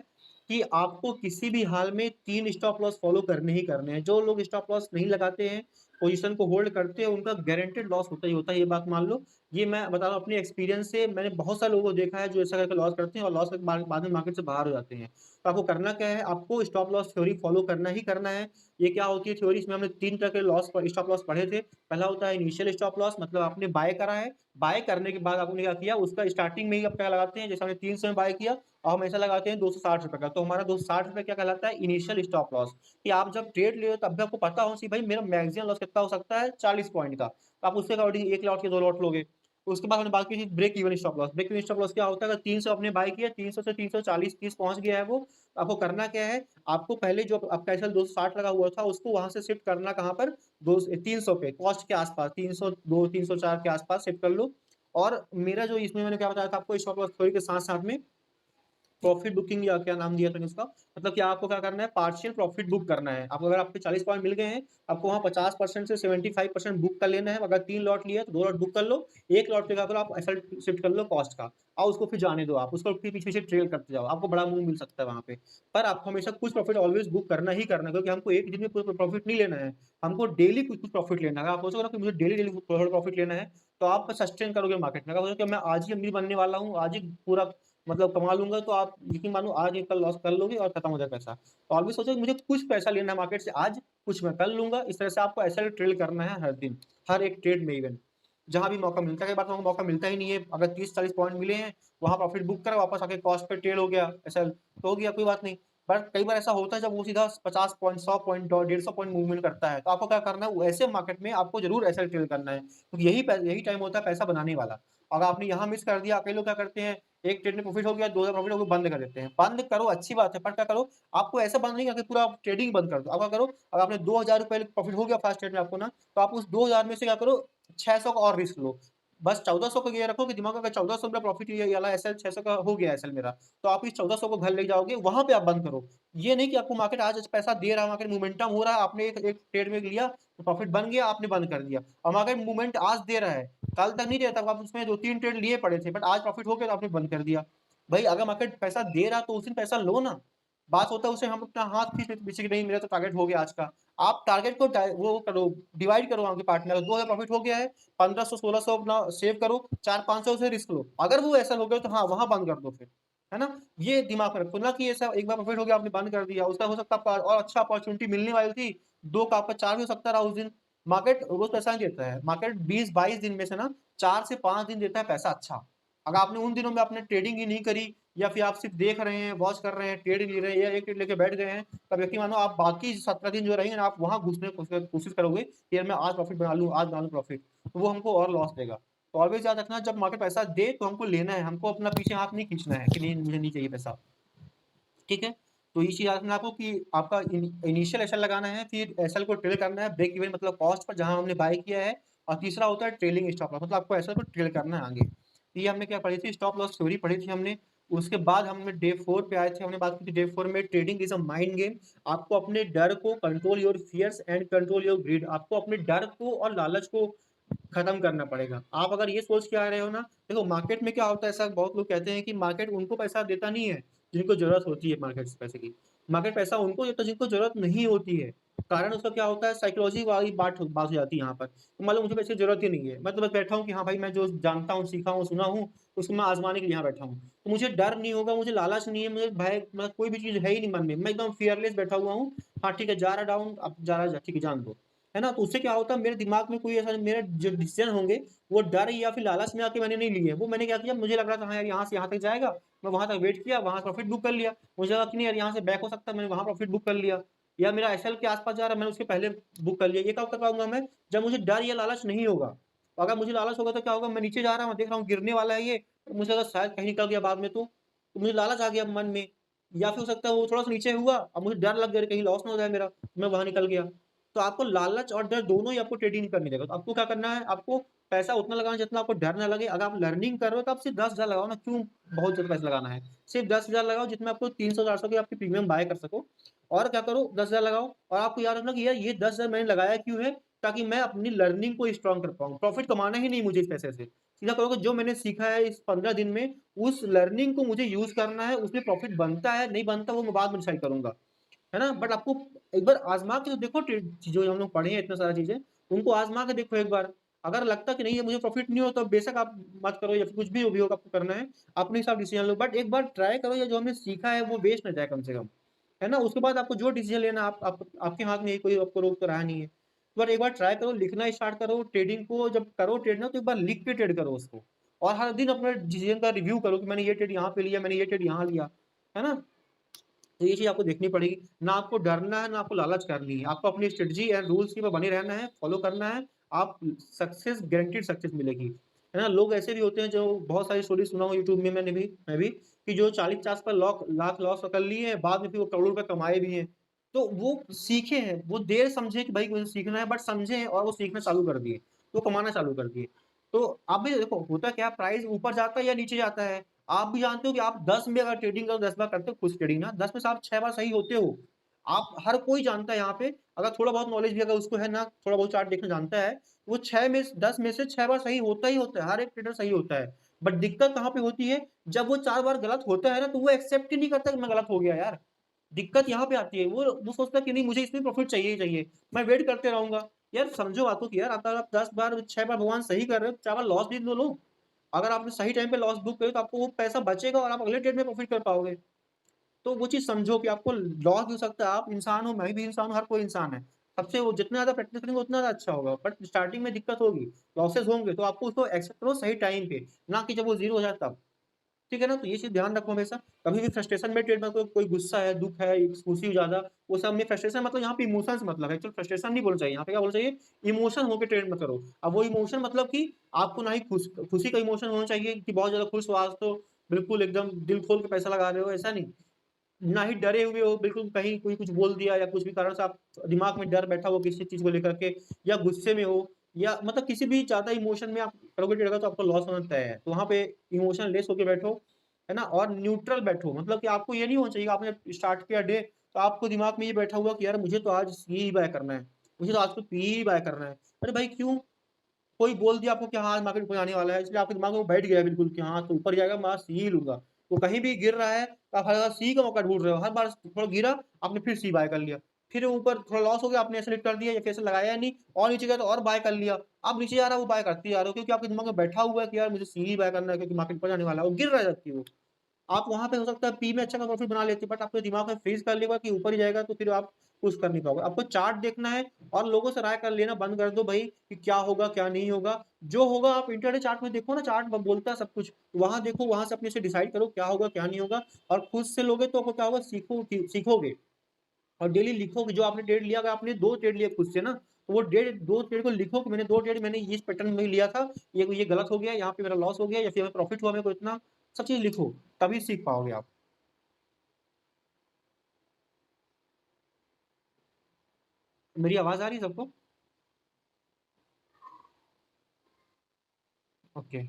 कि आपको किसी भी हाल में 3 स्टॉप लॉस फॉलो करने ही करने हैं। जो लोग स्टॉप लॉस नहीं लगाते हैं, पोज़ीशन को होल्ड करते हैं, उनका गारंटीड लॉस होता ही होता है, ये बात मान लो। ये मैं बता रहा हूँ अपने एक्सपीरियंस से, मैंने बहुत सारे लोगों को देखा है जो ऐसा करके लॉस करते हैं और लॉस करके बाद में मार्केट से बाहर हो जाते हैं। तो आपको करना क्या है? आपको स्टॉप लॉस थ्योरी फॉलो करना ही करना है। ये क्या होती है थ्योरी? इसमें हमने 3 तरह के स्टॉप लॉस पढ़े थे। पहला होता है इनिशियल स्टॉप लॉस, मतलब आपने बाय करा है, बाय करने के बाद आपने क्या किया उसका स्टार्टिंग में ही आप क्या लगाते हैं, जैसे हमने 300 में बाय किया और हम ऐसा लगाते हैं ₹260 का, तो हमारा ₹260 क्या कहलाता है इनिशियल स्टॉप लॉस। कि आप जब ट्रेड ले रहे हो तब भी आपको पता हो कि भाई मेरा मैक्सिमम लॉस कितना हो सकता है 40 पॉइंट का, तो आप उसके अकॉर्डिंग 1 लॉट के 2 लॉट लोगे। उसके बाद हमने बात की थी break even stop loss. Break even stop loss क्या होता है? अगर 300 आपने बाय किया, 300 से 340 30 पहुंच गया है वो, तो आपको करना क्या है? आपको पहले जो आपका एसएल 260 लगा हुआ था उसको वहां से शिफ्ट करना कहाँ पर, 300 पे कॉस्ट के आसपास 302 304 के आसपास शिफ्ट कर लो। और मेरा जो इसमें मैंने क्या बताया था आपको स्टॉप लॉस थ्योरी के साथ साथ में प्रॉफिट बुकिंग या क्या नाम दिया था उसका, मतलब कि आपको क्या करना है पार्शियल प्रॉफिट बुक करना है। आपको अगर आपके 40 पॉइंट मिल गए हैं, आपको वहाँ 50% से 75% बुक कर लेना है। अगर 3 लॉट लिया है तो 2 लॉट बुक कर लो, 1 लॉट पे क्या करो आप एसएल शिफ्ट कर लो कॉस्ट का और उसको फिर जाने दो आप, उसको फिर पीछे-पीछे ट्रेल करते जाओ, आपको बड़ा मूव मिल सकता है वहाँ पे। पर आपको हमेशा कुछ प्रॉफिट ऑलवेज़ बुक करना ही करना है क्योंकि हमको एक दिन में पूरा प्रॉफिट नहीं लेना है, हमको डेली कुछ-कुछ प्रॉफिट लेना है। अगर आप सोचोगे ना कि मुझे डेली-डेली थोड़ा प्रॉफिट लेना है, तो आप सस्टेन करोगे मार्केट में। अगर सोचोगे कि मैं आज ही अमीर बनने वाला हूँ, आज ही पूरा मतलब कमा लूँगा तो आप यकीन मानो आज एक कल लॉस कर लोगे और खत्म हो जाए पैसा। तो ऑलवेज़ सोचो कि मुझे कुछ पैसा लेना है मार्केट से आज, कुछ मैं कल लूँगा। इस तरह से आपको ऐसा ट्रेड करना है हर दिन, हर एक ट्रेड में इवन, जहाँ भी मौका मिलता है। कई बार तो मौका मिलता ही नहीं है। अगर 30-40 पॉइंट मिले हैं, वहाँ प्रॉफिट बुक करा, वापस आके कॉस्ट पे ट्रेड हो गया, ऐसा तो हो गया कोई बात नहीं। बट कई बार ऐसा होता है जब वो सीधा 50 पॉइंट, 100 पॉइंट और 150 पॉइंट मूवमेंट करता है, तो आपको क्या करना है वैसे मार्केट में आपको ज़रूर ऐसा ट्रेड करना है। क्योंकि यही टाइम होता है पैसा बनाने वाला। अगर आपने यहाँ मिस कर दिया, कई लोग क्या करते हैं एक ट्रेड में प्रॉफिट हो गया, 2000 प्रॉफिट हो गया, बंद कर देते हैं। बंद करो अच्छी बात है, पर क्या करो, आपको ऐसा बंद नहीं करके पूरा आप ट्रेडिंग बंद कर दो। अब क्या करो, अगर आपने ₹2000 प्रॉफिट हो गया फर्स्ट ट्रेड में आपको ना, तो आप उस 2000 में से क्या करो 600 का और रिस्क लो। बस 1400 को ये रखो कि दिमाग में अगर 1400 मेरा प्रॉफिट ये वाला एसएल 600 का हो गया एसएल मेरा, तो आप इस 1400 को घर ले जाओगे, वहाँ पे आप बंद करो। ये नहीं कि आपको मार्केट आज पैसा दे रहा है, मार्केट मोमेंटम हो रहा है, आपने एक एक ट्रेड में लिया, तो प्रॉफिट बन गया, आपने बंद कर दिया। और मार्केट मूवमेंट आज दे रहा है, कल तक नहीं देता, आप उसमें 2-3 ट्रेड लिए पड़े थे, बट आज प्रॉफिट हो गया तो आपने बंद कर दिया। भाई अगर मार्केट पैसा दे रहा तो उस दिन पैसा लो ना। बात होता है उससे हम अपना हाथ खींच लेते पीछे कि नहीं मेरा तो टारगेट हो गया आज का। आप टारगेट को वो करो, डिवाइड करो आपके पार्टनर, 2000 प्रॉफिट हो गया है, 1500-1600 अपना सेव करो, 400-500 से रिस्क लो। अगर वो ऐसा हो गया तो हाँ, वहाँ बंद कर दो फिर, है ना? ये दिमाग में रखो ना कि ऐसा एक बार प्रॉफिट हो गया आपने बंद कर दिया, उसका हो सकता है और अच्छा अपॉर्च्युनिटी मिलने वाली थी, 2 का आपका 4 भी हो सकता रहा उस दिन। मार्केट रोज़ पैसा नहीं देता है, मार्केट 20-22 दिन में से ना 4 से 5 दिन देता है पैसा अच्छा। अगर आपने उन दिनों में आपने ट्रेडिंग ही नहीं करी या फिर आप सिर्फ़ देख रहे हैं, वॉच कर रहे हैं, ट्रेड नहीं ले रहे हैं या एक ट्रेड लेके बैठ गए हैं, तब यकीन मानो आप बाकी 17 दिन जो रहेंगे ना, आप वहाँ घुसने की कोशिश करोगे कि यार मैं आज प्रॉफ़िट बना लूँ, आज बना लूँ प्रॉफ़िट, तो वो हमको और लॉस देगा। तो ऑलवेज़ याद रखना जब मार्केट पैसा दे तो हमको लेना है, हमको अपना पीछे हाथ नहीं खींचना है कि नहीं मुझे नहीं चाहिए पैसा, ठीक है? तो ये चीज़ याद रखना आपको कि आपका इनिशियल एसएल लगाना है, फिर एसएल को ट्रेल करना है, ब्रेक इवन मतलब कॉस्ट पर जहाँ हमने बाय किया है और तीसरा होता है ट्रेलिंग स्टॉप लॉस, मतलब आपको एसएल को ट्रेल करना है आगे। ये हमने क्या पढ़ी थी स्टॉप लॉस थ्योरी पढ़ी थी हमने। उसके बाद हमने डे 4 पे आए थे, हमने बात की थी डे 4 में trading is a mind game. आपको अपने डर को control your fears and control your greed, आपको अपने डर को और लालच को खत्म करना पड़ेगा। आप अगर ये सोच के आ रहे हो ना, देखो मार्केट में क्या होता है ऐसा बहुत लोग कहते हैं कि मार्केट उनको पैसा देता नहीं है, जिनको ज़रूरत होती है मार्केट से पैसे की। मार्केट पैसा उनको देता है जिनको ज़रूरत नहीं होती है। कारण उसका क्या होता है साइकोलॉजी वाली बात हो जाती है यहाँ पर। तो मान लो मुझे पैसे की ज़रूरत ही नहीं है। मैं तो बस बैठा हूँ कि हाँ भाई मैं जो जानता हूँ, सीखा हूँ, सुना हूँ, उसको मैं आजमाने के लिए यहाँ बैठा हूँ। तो मुझे डर नहीं होगा, मुझे लालच नहीं है, मुझे भय मतलब कोई भी चीज़ है ही नहीं मन में, मैं एकदम फियरलेस बैठा हुआ हूँ। हाँ ठीक है, जा रहा डाउन, अब जा रहा ठीक है, जान दो, है ना? तो उससे क्या होता है, मेरे दिमाग में कोई ऐसा मेरे जो डिसीजन होंगे वो डर या फिर लालच में आके मैंने नहीं लिए। वो मैंने क्या किया, मुझे लग रहा था हाँ यार यहाँ से यहाँ तक जाएगा, मैं वहां तक वेट किया, वहां प्रॉफिट बुक कर लिया। मुझे लगा कि नहीं यार यहाँ से बैक हो सकता है, मैंने वहां प्रॉफिट बुक कर लिया। या मेरा एसएल के आसपास जा रहा है, मैंने उसके पहले बुक कर लिया। ये कब कर पाऊंगा मैं, जब मुझे डर या लालच नहीं होगा। अगर मुझे लालच होगा तो क्या होगा, मैं नीचे जा रहा हूँ, देख रहा हूँ गिरने वाला है ये, तो मुझे लगा शायद कहीं निकल गया बाद में, तो मुझे लालच आ गया मन में। या फिर हो सकता है वो थोड़ा सा नीचे हुआ, अब मुझे डर लग गया कहीं लॉस ना हो जाए मेरा, मैं वहां निकल गया। तो आपको लालच और डर दोनों ही आपको ट्रेडिंग नहीं करने देगा। तो आपको क्या करना है, आपको पैसा उतना लगाना जितना आपको डर ना लगे। अगर आप लर्निंग कर रहे हो तो आप सिर्फ 10,000 लगाओ ना, क्यों बहुत ज्यादा पैसा लगाना है। सिर्फ 10,000 लगाओ जिसमें आपको 300-400 की आपकी प्रीमियम बाय कर सको। और क्या करो, 10,000 लगाओ, और आपको याद रखना कि यार ये 10,000 मैंने लगाया क्यों है, ताकि मैं अपनी लर्निंग को स्ट्रॉन्ग कर पाऊँ। प्रॉफिट कमाना ही नहीं मुझे इस पैसे से, सीधा करोगे जो मैंने सीखा है इस 15 दिन में, उस लर्निंग को मुझे यूज़ करना है, उसमें प्रॉफिट बनता है, नहीं बनता वो मैं बाद में डिसाइड करूँगा, है ना? बट आपको एक बार आज़मा के तो देखो, जो हम लोग पढ़े हैं इतना सारा चीज़ें, उनको आज़मा के देखो एक बार। अगर लगता कि नहीं है मुझे प्रॉफिट नहीं हो, तो बेशक आप मत करो, या फिर कुछ भी होगा आपको करना है, अपने हिसाब डिसीजन लो। बट एक बार ट्राई करो, या जो हमने सीखा है वो वेस्ट ना जाए कम से कम, है ना? उसके बाद आपको जो डिसीजन लेना, आप आपके हाथ में है, कोई आपको रोक तो रहा नहीं है। पर एक बार ट्राई करो, लिखना स्टार्ट करो, ट्रेडिंग को जब करो ट्रेड ना, तो एक बार लिख के ट्रेड करो उसको। और हर दिन अपने डिसीजन का रिव्यू करो कि मैंने ये ट्रेड यहाँ पे लिया, मैंने ये ट्रेड यहाँ लिया, है ना? तो ये चीज़ आपको देखनी पड़ेगी। ना आपको डरना है, ना आपको लालच करनी है। आपको अपनी स्ट्रेटजी एंड रूल्स के पे बने रहना है, फॉलो करना है। आप सक्सेस, गारंटीड सक्सेस मिलेगी। है ना? लोग ऐसे भी होते हैं, जो बहुत सारी स्टोरी सुना हूँ यूट्यूब में, मैं भी कि जो 40-50 पर लॉक लाख लॉस कर लिए हैं, बाद में फिर वो करोड़ों रुपए कमाए भी हैं। तो वो सीखे हैं, वो देर समझे कि भाई मुझे सीखना है, बट समझे हैं और वो सीखना चालू कर दिए, तो कमाना चालू कर दिए। तो आप भी देखो, होता क्या है, प्राइस ऊपर जाता है या नीचे जाता है। आप भी जानते हो कि आप 10 में अगर ट्रेडिंग करो, 10 बार करते हो खुद ट्रेडिंग ना, 10 में से आप 6 बार सही होते हो। आप, हर कोई जानता है यहाँ पे, अगर थोड़ा बहुत नॉलेज भी अगर उसको है ना, थोड़ा बहुत चार्ट देखना जानता है, वो 6 में 10 में से 6 बार सही होता ही होता है, हर एक ट्रेडर सही होता है। बट दिक्कत कहाँ पे होती है, जब वो 4 बार गलत होता है ना, तो वो एक्सेप्ट ही नहीं करता कि मैं गलत हो गया यार। दिक्कत यहाँ पे आती है, वो सोचता है कि नहीं मुझे इसमें प्रॉफिट चाहिए ही चाहिए, मैं वेट करते रहूँगा। यार समझो बातों की यार, अगर आप 10 बार 6 बार भगवान सही कर रहे हो, 4 बार लॉस भी तो लो। अगर आपने सही टाइम पे लॉस बुक करे, तो आपको वो पैसा बचेगा और आप अगले ट्रेड में प्रॉफिट कर पाओगे। तो वो चीज़ समझो कि आपको लॉस भी हो सकता है, आप इंसान हो, मैं भी इंसान हूँ, हर कोई इंसान है। सबसे वो जितना ज़्यादा प्रैक्टिस करेंगे उतना ज़्यादा अच्छा होगा। बट स्टार्टिंग में दिक्कत होगी, लॉसेस होंगे, तो आपको उसको एक्सेप्ट करो सही टाइम पे, ना कि जब वो ज़ीरो हो जाए तब। ठीक है ना? तो ये चीज़ ध्यान रखो हमेशा। कभी भी फ्रस्ट्रेशन में ट्रेड मत करो, कोई गुस्सा है, दुःख है, खुशी ज़्यादा, वो सब में फ्रस्ट्रेशन मतलब यहाँ पे इमोशंस मतलब है। एक्चुअल फ्रस्ट्रेशन नहीं बोलना चाहिए, यहाँ पे क्या बोलना चाहिए, इमोशन होके ट्रेड मत करो। अब वो इमोशन मतलब कि आपको ना ही खुशी का इमोशन होना चाहिए कि बहुत ज़्यादा खुश हो आज, तो बिल्कुल एकदम दिल खोल के पैसा लगा रहे हो, ऐसा नहीं। ना ही डरे हुए हो बिल्कुल, कहीं कोई कुछ बोल दिया या कुछ भी कारण से आप दिमाग में डर बैठा हो किसी चीज़ को लेकर के, या गुस्से में हो, या मतलब किसी भी ज़्यादा इमोशन में आप करोगे ट्रेड का, तो आपको लॉस होना तय है। तो वहाँ पे इमोशन लेस होके बैठो, है ना? और न्यूट्रल बैठो, मतलब कि आपको ये नहीं होना चाहिए कि आपने स्टार्ट किया डे, तो आपको दिमाग में ये बैठा हुआ कि यार मुझे तो आज सी ही बाय करना है, मुझे तो आज तो पी ही बाय करना है। अरे भाई क्यों? कोई बोल दिया आपको कि हाँ, आज मार्केट ऊपर जाने वाला है, इसलिए आपके दिमाग में वो बैठ गया है बिल्कुल कि हाँ, तो ऊपर जाएगा, मैं आज सी ही लूँगा। वो कहीं भी गिर रहा है, तो आप हर बार सी का मौका ढूँढ रहे हो। हर बार थोड़ा गिरा, आपने फिर सी बाय कर लिया। फिर ऊपर थोड़ा लॉस हो गया, आपने सेलेक्ट कर दिया या फिर ऐसे लगाया नहीं, और नीचे गया तो और बाय कर लिया। अब नीचे जा रहा है, वो बाय करते जा रहे हो, क्योंकि आपके दिमाग में बैठा हुआ है कि यार मुझे सी ही बाय करना है, क्योंकि मार्केट ऊपर जाने वाला है, वो गिर रहा है जबकि वो। आप वहाँ पे हो सकता है पी में अच्छा खासा प्रॉफ़िट बना लेते, बट आपके दिमाग में फ्रीज़ कर लेगा कि ऊपर ही जाएगा, तो फिर आप कुछ कर नहीं पाओगे। आपको चार्ट देखना है, और लोगों से राय कर लेना बंद कर दो भई कि क्या होगा, क्या नहीं होगा। जो होगा आप इंट्राडे चार्ट में देखो ना, चार्ट ब बोलता है सब कुछ। वहाँ देखो, वहाँ से अपने से डिसाइड करो क्या होगा, क्या नहीं होगा, और खुद से लोगे तो आपको क्या होगा, सीखोगे। और डेली लिखो कि जो आपने ट्रेड लिया, अगर आपने 2 ट्रेड लिए खुद से ना, तो वो डेढ़ 2 ट्रेड को लिखो कि मैंने 2 ट्रेड मैंने इस पैटर्न में लिया था, ये गलत हो गया, यहाँ पे मेरा लॉस हो गया, या फिर हमें प्रॉफ़िट हुआ मेरे को इतना। सब चीज़ लिखो, तभी सीख पाओगे आप। मेरी आवाज़ आ रही है सबको? ओके।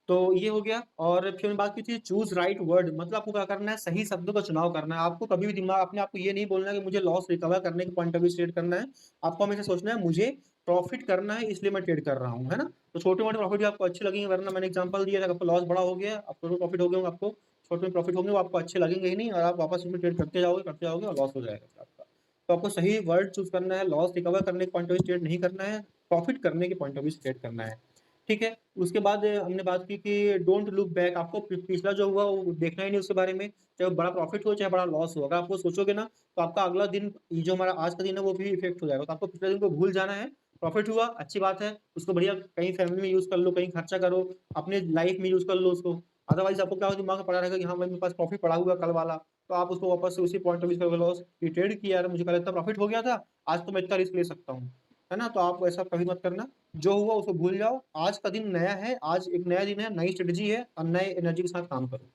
तो ये हो गया, और फिर मैंने बात की थी चूज़ राइट वर्ड, मतलब आपको क्या करना है, सही शब्दों का चुनाव करना है। आपको कभी भी दिमाग अपने आप को ये नहीं बोलना है कि मुझे लॉस रिकवर करने के पॉइंट ऑफ व्यू से ट्रेड करना है। आपको हमेशा सोचना है मुझे प्रॉफ़िट करना है, इसलिए मैं ट्रेड कर रहा हूँ, है ना? तो छोटे-मोटे प्रॉफ़िट भी आपको अच्छे लगेंगे, वरना मैंने एग्ज़ाम्पल दिया था कि आपका लॉस बड़ा हो गया, अब छोटे प्रॉफ़िट हो गए होंगे आपको, छोटे में प्रॉफ़िट होंगे, वो आपको अच्छे लगेंगे ही नहीं, और आप वापस उसमें ट्रेड करते जाओगे और लॉस हो जाएगा फिर आपका। तो आपको सही वर्ड चूज़ करना है, लॉस रिकवर करने के पॉइंट ऑफ व्यू से ट्रेड नहीं करना है, प्रॉफ़िट करने के पॉइंट ऑफ व्यू से ट्रेड करना है। ठीक है? उसके बाद हमने बात की कि डोंट लुक बैक, आपको पिछला जो हुआ वो देखना ही नहीं उसके बारे में, चाहे वो बड़ा प्रॉफ़िट हो, चाहे बड़ा लॉस हो। अगर आप वो सोचोगे ना, तो आपका अगला दिन, ये जो हमारा आज का दिन है, वो भी इफ़ेक्ट हो जाएगा। तो आपको पिछले दिन को भूल जाना है, प्रॉफ़िट हुआ, अच्छी बात है, उसको बढ़िया कहीं फैमिली में यूज़ कर लो, कहीं खर्चा करो, अपने लाइफ़ में यूज़ कर लो उसको। अदरवाइज़ आपको क्या हो, दिमाग में पड़ा रहेगा कि हाँ भाई, मेरे पास प्रॉफ़िट पड़ा हुआ है कल वाला, तो आप उसको वापस से उसी पॉइंट ऑफ व्यू से करोगे लॉस। ये ट्रेड किया यार, मुझे कल इतना प्रॉफ़िट हो गया था, आज तो मैं इतना रिस्क ले सकता हूँ। है ना? तो आप ऐसा कभी मत करना। जो हुआ उसको भूल जाओ, आज का दिन नया है, आज एक नया दिन है, नई स्ट्रेटजी है और नए एनर्जी के साथ काम करो।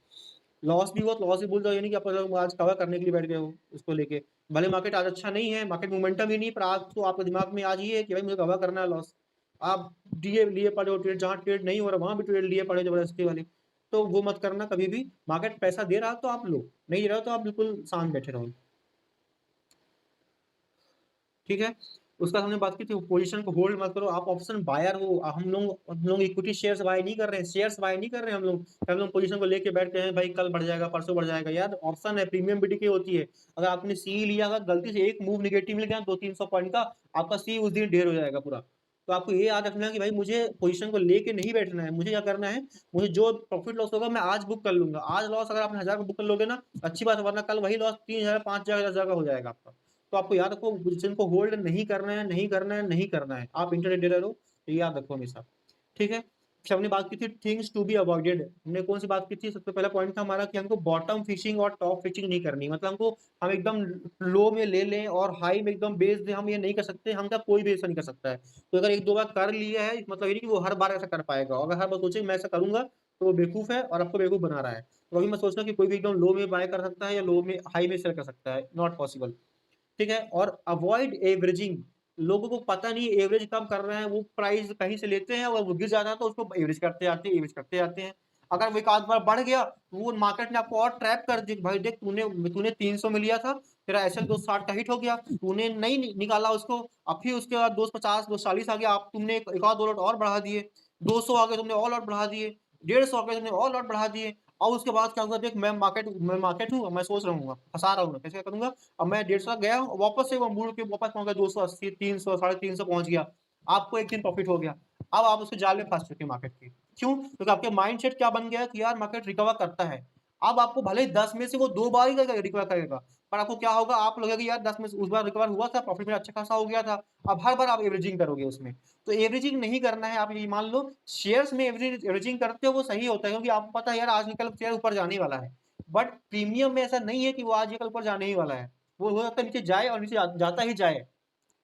लॉस भी हुआ तो लॉस भी भूल जाओ, ये नहीं कि आप मतलब आज कवर करने के लिए बैठ गए हो उसको लेके। भले मार्केट आज अच्छा नहीं है, मार्केट मोमेंटम ही नहीं, पर आज तो आपके दिमाग में आज ये है कि भाई मुझे कवर करना है लॉस। आप लिए लिए पड़े हो ट्रेड, जहाँ ट्रेड नहीं हो रहा वहाँ भी ट्रेड लिए पड़े हो ज़बरदस्ती वाली। तो वो मत करना कभी भी। मार्केट पैसा दे रहा है तो आप लो, नहीं दे रहा तो आप बिल्कुल शांत बैठे रहो। ठीक है? उसके बाद हमने बात की थी पोज़ीशन को होल्ड मत करो, आप ऑप्शन बायर हो। हम लोग इक्विटी शेयर्स बाय नहीं कर रहे हैं, शेयर्स बाय नहीं कर रहे हैं हम लोग। हम लोग पोज़ीशन को लेके बैठते हैं, भाई कल बढ़ जाएगा, परसों बढ़ जाएगा। यार ऑप्शन है, प्रीमियम बीटीके होती है। अगर आपने सी लिया, अगर गलती से एक मूव नेगेटिव मिल गया 200-300 पॉइंट का, आपका सी उस दिन ढेर हो जाएगा पूरा। तो आपको ये याद रखना है कि भाई मुझे पोज़ीशन को लेके नहीं बैठना है, मुझे क्या करना है, मुझे जो प्रॉफ़िट लॉस होगा मैं आज बुक कर लूँगा। आज लॉस अगर आपने 1000 का बुक कर लोगे ना, अच्छी बात है, वरना कल वही लॉस 3000, 5000, 10,000 का हो जाएगा आपका। तो आपको याद रखो, पोज़ीशन को होल्ड नहीं करना है, नहीं करना है, नहीं करना है। आप इंट्राडे ट्रेडर हो, तो ये याद रखो हमेशा। ठीक है? फिर हमने बात की थी थिंग्स टू बी अवॉइडेड। हमने कौन-सी बात की थी? सबसे पहला पॉइंट था हमारा कि हमको बॉटम फिशिंग और टॉप फिशिंग नहीं करनी। मतलब हम एकदम लो में ले लें और हाई में एकदम बेच दें, हम ये नहीं कर सकते। हम क्या, कोई भी ऐसा नहीं कर सकता है। तो अगर 1-2 बार कर लिया है, मतलब ये नहीं कि वो हर बार ऐसा कर पाएगा। अगर हर बार सोचे मैं ऐसा करूँगा, तो वो बेवकूफ़ है और आपको बेवकूफ़ बना रहा है। तो अभी मत सोचना कि कोई भी एकदम लो में बाय कर सकता है या लो में हाई में सेल कर सकता है, नॉट पॉसिबल। ठीक है? और अवॉइड एवरेजिंग। लोगों को पता नहीं एवरेज कब कर रहे हैं, वो प्राइस कहीं से लेते हैं और वो गिर जाता है तो उसको एवरेज करते जाते हैं, एवरेज करते जाते हैं। अगर वो एक आध बार बढ़ गया, तो वो मार्केट ने आपको और ट्रैप कर दी, भाई देख तूने तूने 300 में लिया था, तेरा एसएल 260 का हिट हो गया, तूने नहीं निकाला उसको, अब फिर उसके बाद 250, 240 आ गया, आप तुमने एक आध 2 लॉट और बढ़ा दिए, 200 आ गए तुमने और लॉट बढ़ा दिए, 150 आ गए तुमने और लॉट बढ़ा दिए। और उसके बाद क्या हुआ, देख मैं मार्केट हूँ, मैं सोच रहा हूँ, फँसा रहा हूँ मैं, कैसे करूँगा? अब मैं 150 गया, वापस से वो मुड़ के वापस पहुँच गया 280, 300, साढ़े 300 पहुँच गया। आपको एक दिन प्रॉफ़िट हो गया। अब आप उसके जाल में फँस चुके हैं मार्केट के। क्यों? क्योंकि आपके माइंडसेट क्या बन गया है कि यार मार्केट रिकवर करता है। अब आपको भले ही 10 में से वो 2 बार ही रिकवर करेगा, पर आपको क्या होगा, आप लगेगा कि यार 10 में से उस बार रिकवर हुआ था, प्रॉफ़िट मेरा अच्छा खासा हो गया था। अब हर बार आप एवरेजिंग करोगे उसमें। तो एवरेजिंग नहीं करना है, आप ये मान लो शेयर्स में एवरेजिंग करते हो वो सही होता है, क्योंकि आपको पता है यार आज निकल शेयर ऊपर जाने ही वाला है। बट प्रीमियम में ऐसा नहीं है कि वो आज या कल ऊपर जाने ही वाला है। वो हो सकता है नीचे जाए और नीचे जाता ही जाए,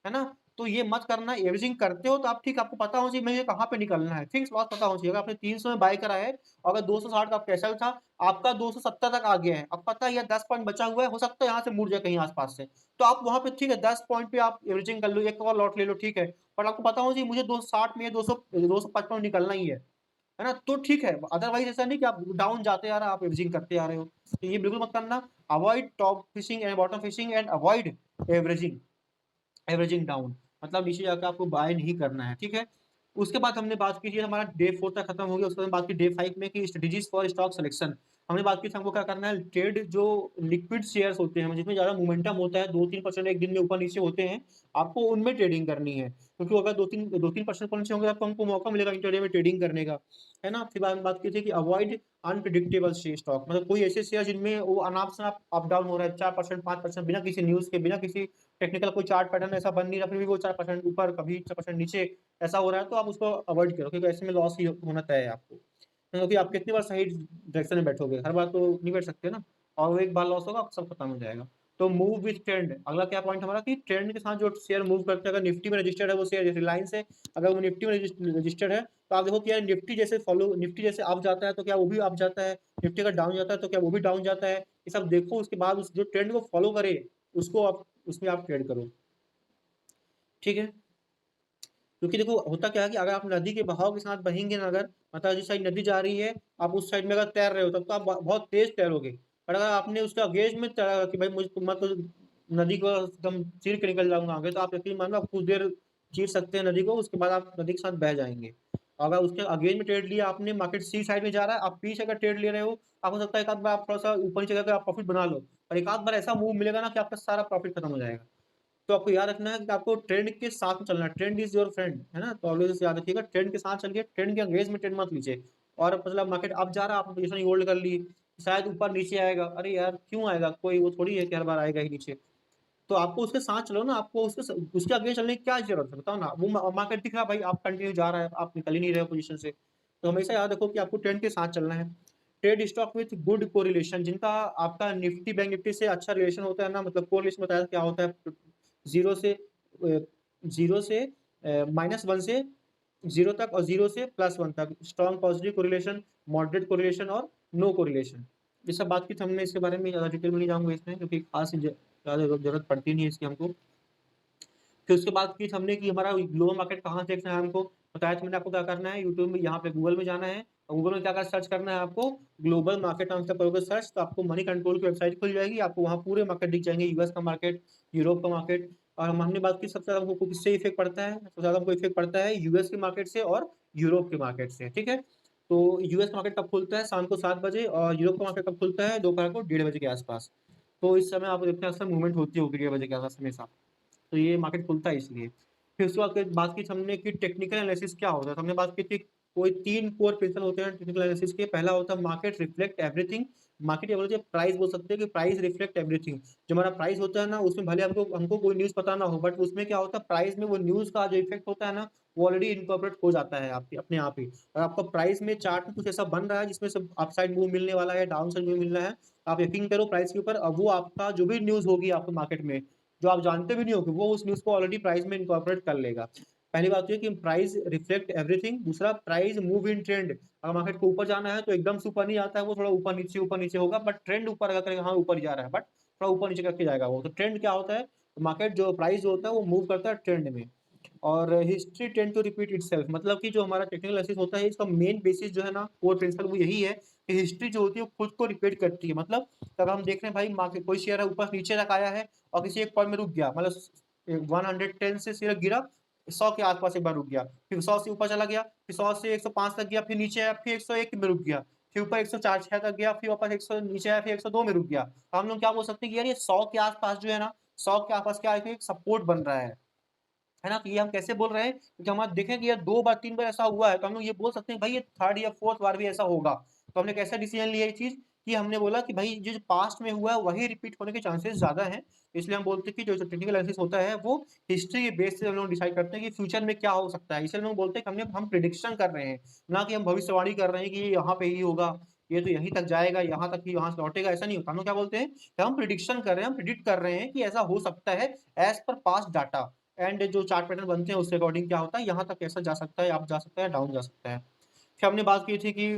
है ना? तो ये मत करना, एवरेजिंग करते हो तो आप ठीक, आपको पता होना चाहिए मुझे कहाँ पे निकलना है, फिक्स लॉस पता होना चाहिए। अगर आपने 300 में बाय करा है और अगर 260 का कैसल था, आपका 270 तक आ गया है, अब पता है यार 10 पॉइंट बचा हुआ है, हो सकता है यहाँ से मुड़ जाए कहीं आस-पास से। तो आप वहाँ पे ठीक है, 10 पॉइंट पे आप एवरेजिंग कर लो, एक और लॉट ले लो, ठीक है। पर आपको पता होना चाहिए मुझे 260 में 255 निकलना ही है ना? तो ठीक है, अदरवाइज़ ऐसा नहीं कि आप डाउन जाते आ रहे हो, आप एवरेजिंग करते आ रहे हो। तो ये बिल्कुल मत करना। Avoid top fishing and bottom fishing and avoid averaging. Averaging down, मतलब नीचे जाके आपको बाय नहीं करना है, ठीक है? उसके बाद हमने बात की थी, हमारा डे 4 तक खत्म हो गया, उसके बाद बात की डे 5 में कि स्ट्रेटजीज़ फॉर स्टॉक सिलेक्शन। हमने बात की थी हमको क्या करना है, ट्रेड जो लिक्विड शेयर्स होते हैं, जिसमें ज़्यादा मोमेंटम होता है, 2-3% एक दिन में ऊपर-नीचे होते हैं, आपको उनमें ट्रेडिंग करनी है। क्योंकि अगर 2-3% ऊपर-नीचे होंगे तो हमको मौका मिलेगा इंट्राडे में ट्रेडिंग करने का, है ना? फिर बाद में बात की थी कि अवॉइड अनप्रेडिक्टेबल स्टॉक, मतलब कोई ऐसे शेयर जिनमें वो अनाप-शनाप अप डाउन हो रहा है, 4%, 5% बिना किसी न्यूज़ के, बिना किसी टेक्निकल कोई चार्ट पैटर्न ऐसा बन नहीं रहा, फिर भी वो 4% ऊपर, कभी 4% नीचे ऐसा हो रहा है, तो आप उसको अवॉइड करो, क्योंकि ऐसे में लॉस ही होना तय है आपको। क्योंकि आप कितनी बार सही डायरेक्शन में बैठोगे, हर बार तो नहीं बैठ सकते ना, और वो एक बार लॉस होगा, सब खत्म हो जाएगा। तो मूव विथ ट्रेंड, अगला क्या पॉइंट हमारा कि ट्रेंड के साथ जो शेयर मूव करते हैं, अगर निफ्टी में रजिस्टर्ड है वो शेयर, जैसे रिलायंस है, अगर वो निफ्टी में रजिस्टर्ड है, तो आप देखो कि यार निफ्टी जैसे अप जाता है तो क्या वो भी अप जाता है, निफ्टी अगर डाउन जाता है तो क्या वो भी डाउन जाता है। ये सब देखो, उसके बाद उस जो ट्रेंड को फॉलो करे, उसको आप उसमें आप ट्रेड करो। ठीक है? क्योंकि देखो होता क्या है कि अगर आप नदी के बहाव के साथ बहेंगे ना, अगर मतलब जिस साइड नदी जा रही है, आप उस साइड में अगर तैर रहे हो तब तो आप बहुत तेज तैरोगे। पर अगर आपने उसके अगेंस्ट में तैरा कि भाई मैं तो नदी को एकदम चीर के निकल जाऊंगा आगे, तो आप यकीन मानो आप कुछ देर चीर सकते हैं नदी को, उसके बाद आप नदी के साथ बह जाएंगे। अगर उसके अगेंस्ट में ट्रेड लिया आपने, मार्केट सी साइड में जा रहा है, आप पीछे अगर ट्रेड ले रहे हो, आप हो सकता है एक आध बार आप थोड़ा सा ऊपर नीचे करके आप प्रॉफिट बना लो, और एक आध बार ऐसा मूव मिलेगा ना कि आपका सारा प्रॉफिट खत्म हो जाएगा। तो आपको याद रखना है कि आपको ट्रेंड के साथ में चलना है, ट्रेंड इज योर फ्रेंड, है ना? तो ऑलवेज याद रखिएगा, ट्रेंड के साथ चलिए, ट्रेंड के अंग्रेज में ट्रेंड मत लीजिए। और मतलब मार्केट अप जा रहा है, आपने पोजीशन होल्ड कर ली, शायद ऊपर नीचे आएगा, अरे यार क्यों आएगा, कोई वो थोड़ी है कि हर बार आएगा ही नीचे। तो आपको उसके साथ चलो ना, आपको उसके आगे चलने की क्या जरूरत है, बताओ ना? वो मार्केट दिख रहा है भाई, आप कंटिन्यू जा रहा है, आप निकल ही नहीं रहे हो पोजीशन से। तो हमेशा याद रखो कि आपको ट्रेंड के साथ चलना है। Trade stock with good correlation, जिनका आपका निफ्टी बैंक निफ्टी से अच्छा रिलेशन होता है ना, मतलब कोरिलेशन बताया क्या होता है, जीरो से जीरो से -1 से जीरो तक, और जीरो से +1 तक, strong positive correlation, moderate correlation और नो कोरिलेशन। ये सब बात की थी हमने, इसके बारे में ज़्यादा डिटेल में नहीं जाऊँगा इसमें, क्योंकि खास ज़्यादा ज़रूरत पड़ती नहीं है इसकी हमको। फिर उसके बाद की हमने कि हमारा ग्लोबल मार्केट कहाँ देखना है हमको, बताया था मैंने आपको क्या करना है, यूट्यूब में यहाँ पे गूगल में जाना है, और गूगल में क्या सर्च करना है आपको, ग्लोबल मार्केट नाम से करोगे सर्च, तो आपको मनी कंट्रोल की वेबसाइट खुल जाएगी, आपको वहाँ पूरे मार्केट दिख जाएंगे, यूएस का मार्केट, यूरोप का मार्केट। और हमने बात की सबसे ज़्यादा हमको किससे इफेक्ट पड़ता है, सबसे ज़्यादा हमको इफेक्ट पड़ता है यूएस के मार्केट से और यूरोप के मार्केट से, ठीक है? तो यूएस मार्केट कब खुलता है, शाम को 7 बजे, और यूरोप का मार्केट कब खुलता है, दोपहर को 1:30 बजे के आसपास। तो इस समय आप देखते हैं अक्सर मूवमेंट होती होगी 1:30 बजे के आसपास हमेशा। तो ये मार्केट खुलता है इसलिए। फिर उसके बाद फिर बात की हमने कि टेक्निकल एनालिसिस क्या होता है, तो हमने बात की थी कोई 3 कोर प्रिंसिपल होते हैं टेक्निकल एनालिसिस के। पहला होता है मार्केट रिफ्लेक्ट एवरीथिंग, मार्केट या बोलते हैं प्राइस, बोल सकते हैं कि प्राइस रिफ्लेक्ट एवरीथिंग। जो हमारा प्राइस होता है ना, उसमें भले हमको हमको कोई न्यूज़ पता ना हो, बट उसमें क्या होता है, प्राइस में वो न्यूज़ का जो इफेक्ट होता है ना, वो ऑलरेडी इनकॉर्पोरेट हो जाता है आपके अपने आप ही। और आपका प्राइस में चार्ट में कुछ ऐसा बन रहा है जिसमें से अपसाइड मूव मिलने वाला है, डाउन साइड मूव मिल रहा है, आप यकीन करो प्राइस के ऊपर, अब वो आपका जो भी न्यूज़ होगी आपको मार्केट में, जो आप जानते भी नहीं होगे, वो उस न्यूज़ को ऑलरेडी प्राइस में इनकॉर्पोरेट कर लेगा। पहली बात तो ये कि प्राइस रिफ्लेक्ट एवरीथिंग, दूसरा प्राइस मूव इन ट्रेंड। अगर मार्केट को ऊपर जाना है तो एकदम से ऊपर नहीं आता है, वो थोड़ा ऊपर नीचे होगा, बट ट्रेंड ऊपर अगर करेगा, हाँ ऊपर ही जा रहा है, बट थोड़ा ऊपर नीचे करके जाएगा वो। तो ट्रेंड क्या होता है, मार्केट जो प्राइस जो होता है वो मूव करता है ट्रेंड में। और history tend to repeat itself, मतलब कि जो हमारा टेक्निकल एनालिसिस होता है, इसका मेन बेसिस जो है ना, कोर प्रिंसिपल वो यही है कि हिस्ट्री जो होती है वो खुद को रिपीट करती है। मतलब अगर हम देख रहे हैं भाई, मार्केट कोई शेयर है ऊपर नीचे तक आया है और किसी एक पॉइंट में रुक गया, मतलब 110 से शेयर गिरा, 100 के आसपास एक बार रुक गया, फिर 100 से ऊपर चला गया, फिर 100 से 105 तक गया, फिर नीचे आया, फिर 101 में रुक गया, फिर ऊपर 104 तक गया, फिर वापस 100 नीचे आया, फिर 102 में रुक गया। तो हम लोग क्या बोल सकते हैं कि यार ये 100 के आसपास जो है ना, 100 के आसपास क्या है, एक सपोर्ट बन रहा है ना? तो ये हम कैसे बोल रहे हैं? क्योंकि हम आज देखें कि यार 2 बार 3 बार ऐसा हुआ है, तो हम लोग ये बोल सकते हैं भाई ये 3rd या 4th बार भी ऐसा होगा। तो हमने कैसा डिसीजन लिया ये चीज़, कि हमने बोला कि भाई जो पास्ट में हुआ है वही रिपीट होने के चांसेस ज़्यादा हैं। इसलिए हम बोलते हैं कि जो टेक्निकल एनालिसिस होता है वो हिस्ट्री के बेस से हम लोग डिसाइड करते हैं कि फ्यूचर में क्या हो सकता है। इसलिए हम लोग बोलते हैं कि हम प्रेडिक्शन कर रहे हैं, ना कि हम भविष्यवाणी कर रहे हैं कि ये यहाँ पे ही होगा, ये तो यहीं तक जाएगा, यहाँ तक ही, यहाँ से लौटेगा, ऐसा नहीं होता। हम लोग क्या बोलते हैं कि हम प्रेडिक्शन कर रहे हैं, हम प्रेडिक्ट कर रहे हैं कि ऐसा हो सकता है as per past data. And जो चार्ट पैटर्न बनते हैं उसके अकॉर्डिंग क्या होता है, यहाँ तक कैसा जा सकता है, अप जा सकता है, डाउन जा सकता है। फिर हमने बात की थी कि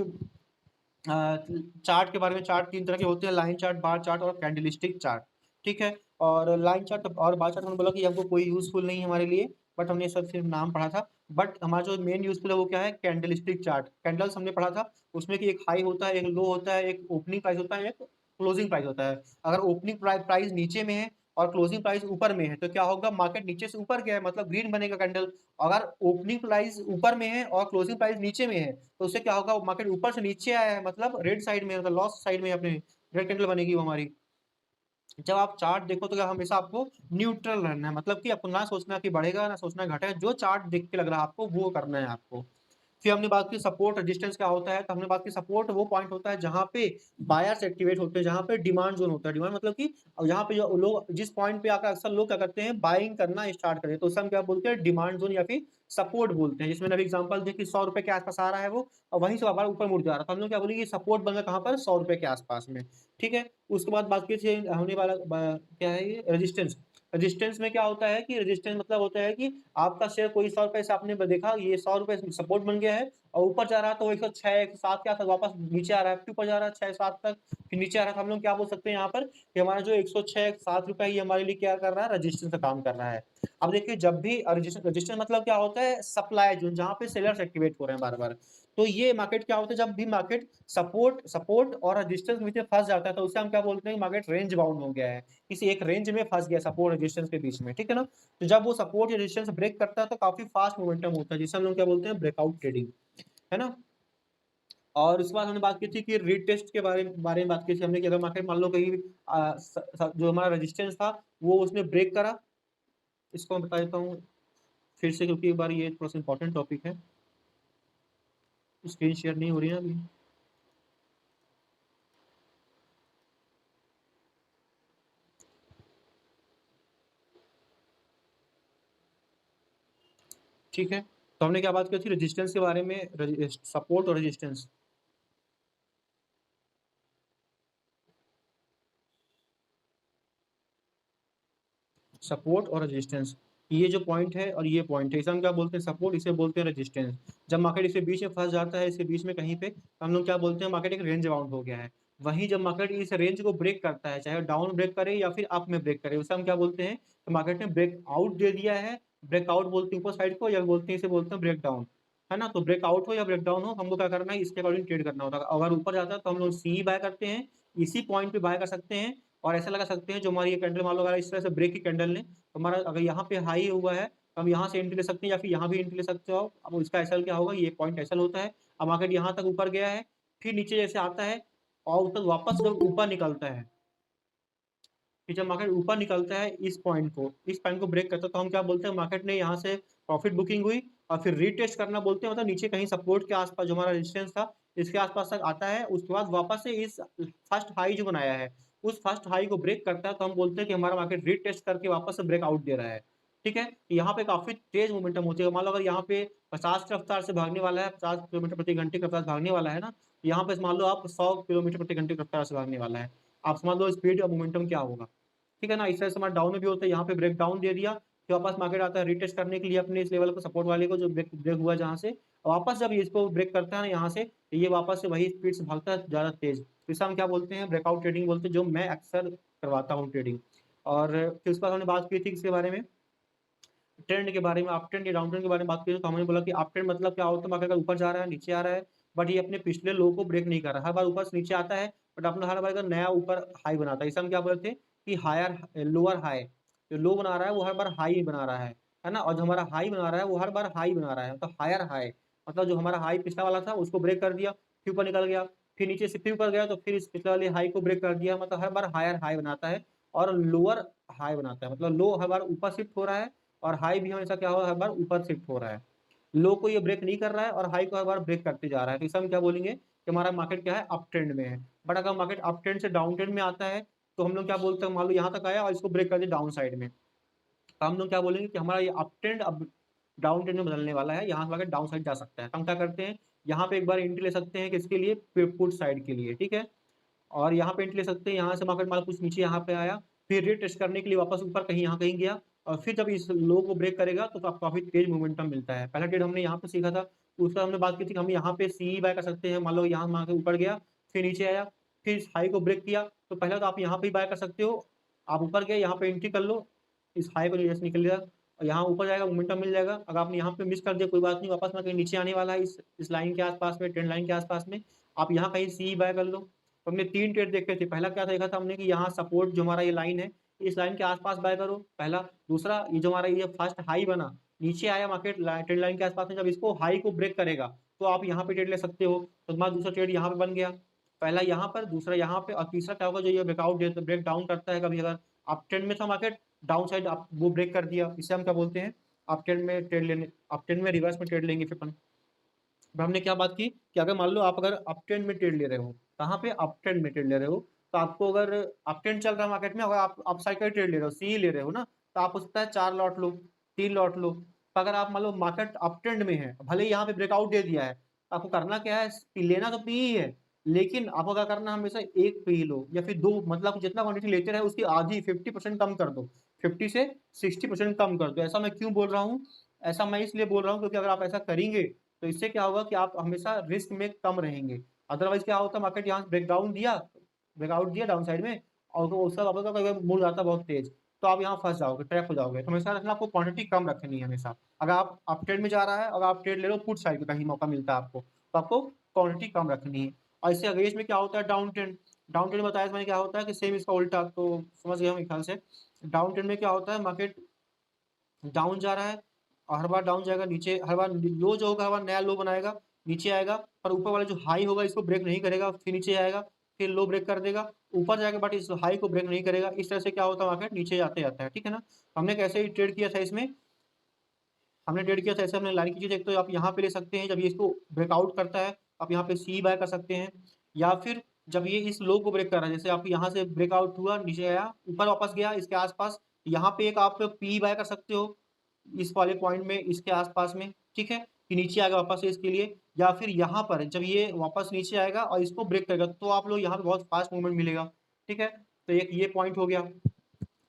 चार्ट के बारे में, चार्ट 3 तरह के होते हैं, लाइन चार्ट, बार चार्ट और कैंडलस्टिक चार्ट, ठीक है? और लाइन चार्ट और बार चार्ट हमने बोला कि हमको कोई यूज़फुल नहीं है हमारे लिए, बट हमने सब सिर्फ नाम पढ़ा था। बट हमारा जो मेन यूज़फुल है वो क्या है, कैंडलस्टिक चार्ट। कैंडल्स हमने पढ़ा था, उसमें कि एक हाई होता है, एक लो होता है, एक ओपनिंग प्राइस होता है, एक क्लोजिंग प्राइस होता है। अगर ओपनिंग प्राइस नीचे में है और क्लोजिंग प्राइस ऊपर में है, तो क्या होगा, मार्केट नीचे से ऊपर गया है, मतलब ग्रीन बनेगा कैंडल। अगर ओपनिंग प्राइस ऊपर में है और क्लोजिंग प्राइस नीचे में है, तो उससे क्या होगा, मार्केट ऊपर से नीचे आया है, मतलब रेड साइड में, मतलब लॉस साइड में अपने रेड कैंडल बनेगी वो हमारी। जब आप चार्ट देखो तो क्या हमेशा आपको न्यूट्रल रहना है, मतलब कि आपको ना सोचना कि बढ़ेगा, ना सोचना घटेगा, जो चार्ट देख के लग रहा है आपको वो करना है आपको। फिर हमने बात की सपोर्ट रेजिस्टेंस क्या होता है, तो हमने बात की सपोर्ट वो पॉइंट होता है जहाँ पे बायर्स एक्टिवेट होते हैं, जहाँ पे डिमांड जोन होता है। डिमांड मतलब कि जहाँ पे जो लोग जिस पॉइंट पे आकर अक्सर लोग क्या करते हैं, बाइंग करना स्टार्ट करते हैं, तो उसे हम क्या बोलते हैं, डिमांड जोन या फिर सपोर्ट बोलते हैं। जिसमें अभी एग्जांपल दें कि 100 रुपए के आसपास आ रहा है वो, और वहीं से वापस ऊपर मुड़ जा रहा है, तो हम लोग क्या बोलेंगे, ये सपोर्ट बन रहा है कहाँ पर, 100 रुपए के आसपास में, ठीक है? उसके बाद बात की थी होने वाला क्या है ये, रेजिस्टेंस। रेजिस्टेंस में क्या होता है कि रेजिस्टेंस मतलब होता है कि आपका शेयर कोई 100 रुपए से आपने देखा, ये 100 रुपए सपोर्ट बन गया है, और ऊपर जा रहा है तो 106 107 के आसपास वापस नीचे आ रहा है, फिर ऊपर जा रहा है 6-7 तक, फिर नीचे आ रहा है, तो हम लोग क्या बोल सकते हैं यहाँ पर कि हमारा जो 106 7 रुपए ये हमारे लिए क्या कर रहा है, रजिस्टेंस का काम कर रहा है। अब देखिए जब भी रजिस्टेंस मतलब क्या होता है, सप्लाई जोन, जहाँ पे सेलर्स एक्टिवेट हो रहे हैं बार बार। तो ये मार्केट क्या होता है, जब भी मार्केट सपोर्ट सपोर्ट और रजिस्टेंस में फंस जाता है, तो उसे हम क्या बोलते हैं, मार्केट रेंज बाउंड हो गया है, किसी एक रेंज में फंस गया सपोर्ट रेजिस्टेंस के बीच में, ठीक है ना? तो जब वो सपोर्ट या रेजिस्टेंस ब्रेक करता है तो काफी फास्ट मोमेंटम होता है, जिसे हम लोग क्या बोलते हैं, ब्रेकआउट ट्रेडिंग, है ना? और उसके बाद हमने बात की थी कि रीटेस्ट के बारे में बात की थी हमने कि अगर मार्केट मान लो कहीं जो हमारा रेजिस्टेंस था वो उसने ब्रेक करा, इसको मैं बता देता हूँ फिर से, क्योंकि एक बार ये थोड़ा सा इंपॉर्टेंट टॉपिक है। स्क्रीन शेयर नहीं हो रही है अभी। ठीक है, तो हमने क्या बात की थी रेजिस्टेंस के बारे में, सपोर्ट और रेजिस्टेंस। सपोर्ट और रेजिस्टेंस, ये जो पॉइंट है और ये पॉइंट है, इसे हम क्या बोलते हैं, सपोर्ट, इसे बोलते हैं रेजिस्टेंस। जब मार्केट इसके बीच में फंस जाता है, इसके बीच में कहीं पे, तो हम लोग क्या बोलते हैं, मार्केट एक रेंज बाउंड हो गया है। वहीं जब मार्केट इस रेंज को ब्रेक करता है, चाहे डाउन ब्रेक करे या फिर अप में ब्रेक करे, उसे हम क्या बोलते हैं, तो मार्केट ने ब्रेकआउट दे दिया है। ब्रेकआउट बोलते हैं ऊपर साइड को, या बोलते हैं, इसे बोलते हैं ब्रेक डाउन, है ना। तो ब्रेकआउट हो या ब्रेक डाउन हो, हमको क्या करना है, इसके अकॉर्डिंग ट्रेड करना होता है। अगर ऊपर जाता है तो हम लोग सी बाय करते हैं, इसी पॉइंट पे बाय कर सकते हैं। और ऐसा लगा सकते हैं, जो हमारी ये कैंडल मान लो अगर इस तरह से ब्रेक की कैंडल ने, तो हमारा अगर यहाँ पे हाई हुआ है, तो हम यहाँ से एंट्री ले सकते हैं, या फिर यहाँ भी एंट्री ले सकते हो। अब इसका एसएल क्या होगा, ये पॉइंट एसएल होता है। अब मार्केट यहाँ तक ऊपर गया है, फिर नीचे जैसे आता है, और तक वापस जब ऊपर निकलता है, फिर जब मार्केट ऊपर निकलता है, इस पॉइंट को ब्रेक करता है, तो हम क्या बोलते हैं, मार्केट ने यहाँ से प्रॉफिट बुकिंग हुई। और फिर रीटेस्ट करना बोलते हैं, मतलब नीचे कहीं सपोर्ट के आसपास, जो हमारा रेजिस्टेंस था, इसके आसपास तक आता है। उसके बाद वापस से इस फर्स्ट हाई जो बनाया है, उस फर्स्ट हाई को ब्रेक करता है, तो हम बोलते हैं कि हमारा मार्केट रीटेस्ट करके वापस से ब्रेकआउट दे रहा है। ठीक है, यहाँ पे काफी तेज मोमेंटम होती है। मान लो अगर यहाँ पे 50 की रफ्तार से भागने वाला है, 50 किलोमीटर प्रति घंटे की रफ्तार से भागने वाला है ना, यहाँ पे मान लो आप 100 किलोमीटर प्रति घंटे की रफ्तार से भागने वाला है। आप समझ लो स्पीड और मोमेंटम क्या होगा। ठीक है ना, इस तरह से हमारा डाउन में भी होता है, यहाँ पे ब्रेक डाउन दे दिया, फिर वापस मार्केट आता है रिटेस्ट करने के लिए अपने इस लेवल को, सपोर्ट वाले को, जो ब्रेक ब्रेक हुआ जहाँ से। वापस जब इसको ब्रेक करता है ना यहाँ से, तो ये वापस से वही स्पीड से भागता है, ज़्यादा तेज। तो इसे हम क्या बोलते हैं, ब्रेकआउट ट्रेडिंग बोलते हैं, जो मैं अक्सर करवाता हूँ ट्रेडिंग। और फिर उसके बाद हमने बात की थी इसके बारे में, ट्रेंड के बारे में, अप ट्रेंड या डाउन ट्रेंड के बारे में बात की, तो हमने बोला कि अप ट्रेंड मतलब क्या होता है, मार्केट अगर ऊपर जा रहा है, नीचे आ रहा है, बट ये अपने पिछले लो को ब्रेक नहीं कर रहा। हर बार ऊपर से नीचे आता है, बट अपना हर बार का नया ऊपर हाई बनाता है। इसे हम क्या बोलते हैं कि हायर लोअर हाई, जो लो बना रहा है वो हर बार हाई बना रहा है ना। और जो हमारा हाई बना रहा है वो हर बार हाई बना रहा है, मतलब हायर हाई, मतलब जो हमारा हाई पिछला वाला था उसको ब्रेक कर दिया, फिर ऊपर निकल गया, फिर नीचे से फिर ऊपर गया, तो फिर इस पिछले वाले हाई को ब्रेक कर दिया, मतलब हर बार हायर हाई बनाता है और लोअर हाई बनाता है। मतलब लो हर बार ऊपर शिफ्ट हो रहा है, और हाई भी हमेशा क्या हो रहा है, हर बार ऊपर शिफ्ट हो रहा है। लो को ये ब्रेक नहीं कर रहा है, और हाई को हर बार ब्रेक करते जा रहा है। तो इसे हम क्या बोलेंगे कि हमारा मार्केट क्या है, अप ट्रेंड में है। बट अगर मार्केट अप ट्रेंड से डाउन ट्रेंड में आता है, तो हम लोग क्या बोलते हैं, मान लो यहाँ तक आया और इसको ब्रेक कर दिया डाउन साइड में, तो हम लोग क्या बोलेंगे कि हमारा ये अप ट्रेंड अब डाउन ट्रेंड में बदलने वाला है, यहाँ से मार्केट डाउन साइड जा सकता है। तो हम क्या करते हैं, यहाँ पे एक बार एंट्री ले सकते हैं, किसके लिए, पुट साइड के लिए। ठीक है, और यहाँ पे एंट्री ले सकते हैं, यहाँ से मार्केट माल कुछ नीचे यहाँ पे आया, फिर रीटेस्ट करने के लिए वापस ऊपर कहीं यहाँ कहीं गया, और फिर जब इस लो को ब्रेक करेगा, तो आपको काफी तेज मोमेंटम मिलता है। पहला ट्रेड हमने यहाँ पे सीखा था, उसका हमने बात की थी कि हम यहाँ पे सी बाय कर सकते हैं। मान लो यहाँ मार्केट ऊपर गया, फिर नीचे आया, फिर इस हाई को ब्रेक किया, तो पहले तो आप यहाँ पे बाय कर सकते हो। आप ऊपर गए, यहाँ पे एंट्री कर लो, इस हाई को जैसे निकल लिया, और यहाँ ऊपर जाएगा, मोमेंटम मिल जाएगा। अगर आपने यहाँ पे मिस कर दिया, कोई बात नहीं, वापस मार्केट नीचे आने वाला है, इस लाइन के आसपास में, ट्रेंड लाइन के आसपास में, आप यहाँ कहीं सी बाय कर लो। तो हमने 3 ट्रेड देखे थे। पहला क्या देखा था हमने कि यहाँ सपोर्ट जो हमारा ये लाइन है, इस लाइन के आसपास बाय करो, पहला। दूसरा, ये जो हमारा ये फर्स्ट हाई बना, नीचे आया मार्केट ट्रेंड लाइन के आसपास में, जब इसको हाई को ब्रेक करेगा, तो आप यहाँ पे ट्रेड ले सकते हो। तो तुम्हारा दूसरा ट्रेड यहाँ पे बन गया, पहला यहाँ पर, दूसरा यहाँ पे, और तीसरा क्या होगा, जो ये ब्रेकआउट ब्रेक डाउन करता है कभी, अगर अप ट्रेंड में था मार्केट, डाउन साइड आप वो ब्रेक कर दिया, इसे हम क्या बोलते हैं, अप ट्रेंड में ट्रेड लेने, अप ट्रेंड में रिवर्स में ट्रेड लेंगे फिर अपन। अब हमने क्या बात की कि अगर मान लो आप अगर अप ट्रेंड में ट्रेड ले रहे हो, कहाँ पे, अप ट्रेंड में ट्रेड ले रहे हो, तो आपको अगर अप ट्रेंड चल रहा है मार्केट में, अगर आप अप साइड का ट्रेड ले रहे हो, सी ले रहे हो ना, तो आप हो सकता है 4 लॉट लो, 3 लॉट लो। तो अगर आप मान लो मार्केट अप ट्रेंड में है, भले ही यहाँ पे ब्रेकआउट दे दिया है, तो आपको करना क्या है, लेना तो पी ही है, लेकिन आपको क्या करना है, हमेशा एक पे ही लो, या फिर दो, मतलब जितना क्वांटिटी लेते रहे उसकी आधी 50% कम कर दो, 50 से 60% कम कर दो। ऐसा मैं क्यों बोल रहा हूँ, ऐसा मैं इसलिए बोल रहा हूँ क्योंकि अगर आप ऐसा करेंगे, तो इससे क्या होगा कि आप हमेशा रिस्क में कम रहेंगे। अदरवाइज क्या होता है, मार्केट यहाँ से ब्रेकडाउन दिया, ब्रेकआउट दिया डाउन साइड में, और तो उसका वापस का मूव जाता है बहुत तेज, तो आप यहाँ फंस जाओगे, ट्रैप हो जाओगे। तो हमेशा रखना, आपको क्वांटिटी कम रखनी है हमेशा। अगर आप अप ट्रेड में जा रहा है, अगर आप ट्रेड ले लो पुट साइड पे, कहीं मौका मिलता है आपको, तो आपको क्वांटिटी कम रखनी है। और इससे अगेंस्ट में क्या होता है, डाउन ट्रेंड। डाउन ट्रेंड बताया मैंने क्या होता है, कि सेम इसका उल्टा, तो समझ गया मेरे ख्याल से। डाउन ट्रेंड में क्या होता है, मार्केट डाउन जा रहा है, और हर बार डाउन जाएगा, नीचे हर बार लो जो होगा, हर बार नया लो बनाएगा, नीचे आएगा, पर ऊपर वाला जो हाई होगा इसको ब्रेक नहीं करेगा, फिर नीचे आएगा, फिर लो ब्रेक कर देगा, ऊपर जाएगा बट इस हाई को ब्रेक नहीं करेगा। इस तरह से क्या होता है, मार्केट नीचे जाते जाता है, ठीक है ना। हमने कैसे ही ट्रेड किया था इसमें, हमने ट्रेड किया था ऐसे, हमने लाइन खींची थी। एक तो आप यहाँ पे ले सकते हैं, जब ये इसको ब्रेकआउट करता है आप यहाँ पे सी बाय कर सकते हैं, या फिर जब ये इस लो को ब्रेक कर रहा है, जैसे आप यहाँ से ब्रेकआउट हुआ, नीचे आया, ऊपर वापस गया इसके आसपास, यहाँ पे एक आप पी बाय कर सकते हो इस वाले पॉइंट में, इसके आसपास में, ठीक है, कि नीचे आएगा वापस से इसके लिए। या फिर यहाँ पर जब ये वापस नीचे आएगा और इसको ब्रेक करेगा, तो आप लोग यहाँ पे बहुत फास्ट मूवमेंट मिलेगा, ठीक है। तो एक ये पॉइंट हो गया,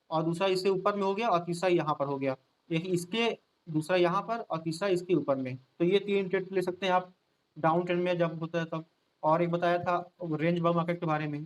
और दूसरा इससे ऊपर में हो गया, और तीसरा यहाँ पर हो गया। एक इसके, दूसरा यहाँ पर, और तीसरा इसके ऊपर में। तो ये 3 ट्रेड ले सकते हैं आप डाउन ट्रेंड में जब होता है तब। और एक बताया था रेंज बाउंड मार्केट के बारे में,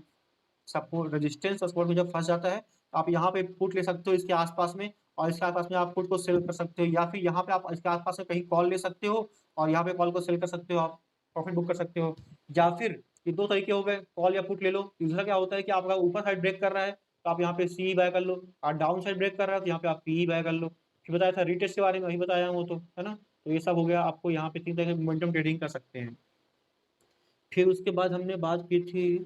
सपोर्ट रेजिस्टेंस और सपोर्ट में जब फंस जाता है, तो आप यहाँ पे पुट ले सकते हो इसके आसपास में, और इसके आसपास में आप पुट को सेल कर सकते हो, या फिर यहाँ पे आप इसके आसपास में कहीं कॉल ले सकते हो, और यहाँ पे कॉल को सेल कर सकते हो, आप प्रॉफिट बुक कर सकते हो। या फिर ये 2 तरीके हो गए, कॉल या पुट ले लो। दूसरा क्या होता है कि आपका ऊपर साइड ब्रेक कर रहा है तो आप यहाँ पे सी बाय कर लो, और डाउन साइड ब्रेक कर रहा है तो यहाँ पे आप पी बाय कर लो। फिर बताया था रीटेस्ट के बारे में, वही बताया हूँ, तो है ना। तो ये सब हो गया, आपको यहाँ पे 3 तरह के मोमेंटम ट्रेडिंग कर सकते हैं। फिर उसके बाद हमने बात की थी,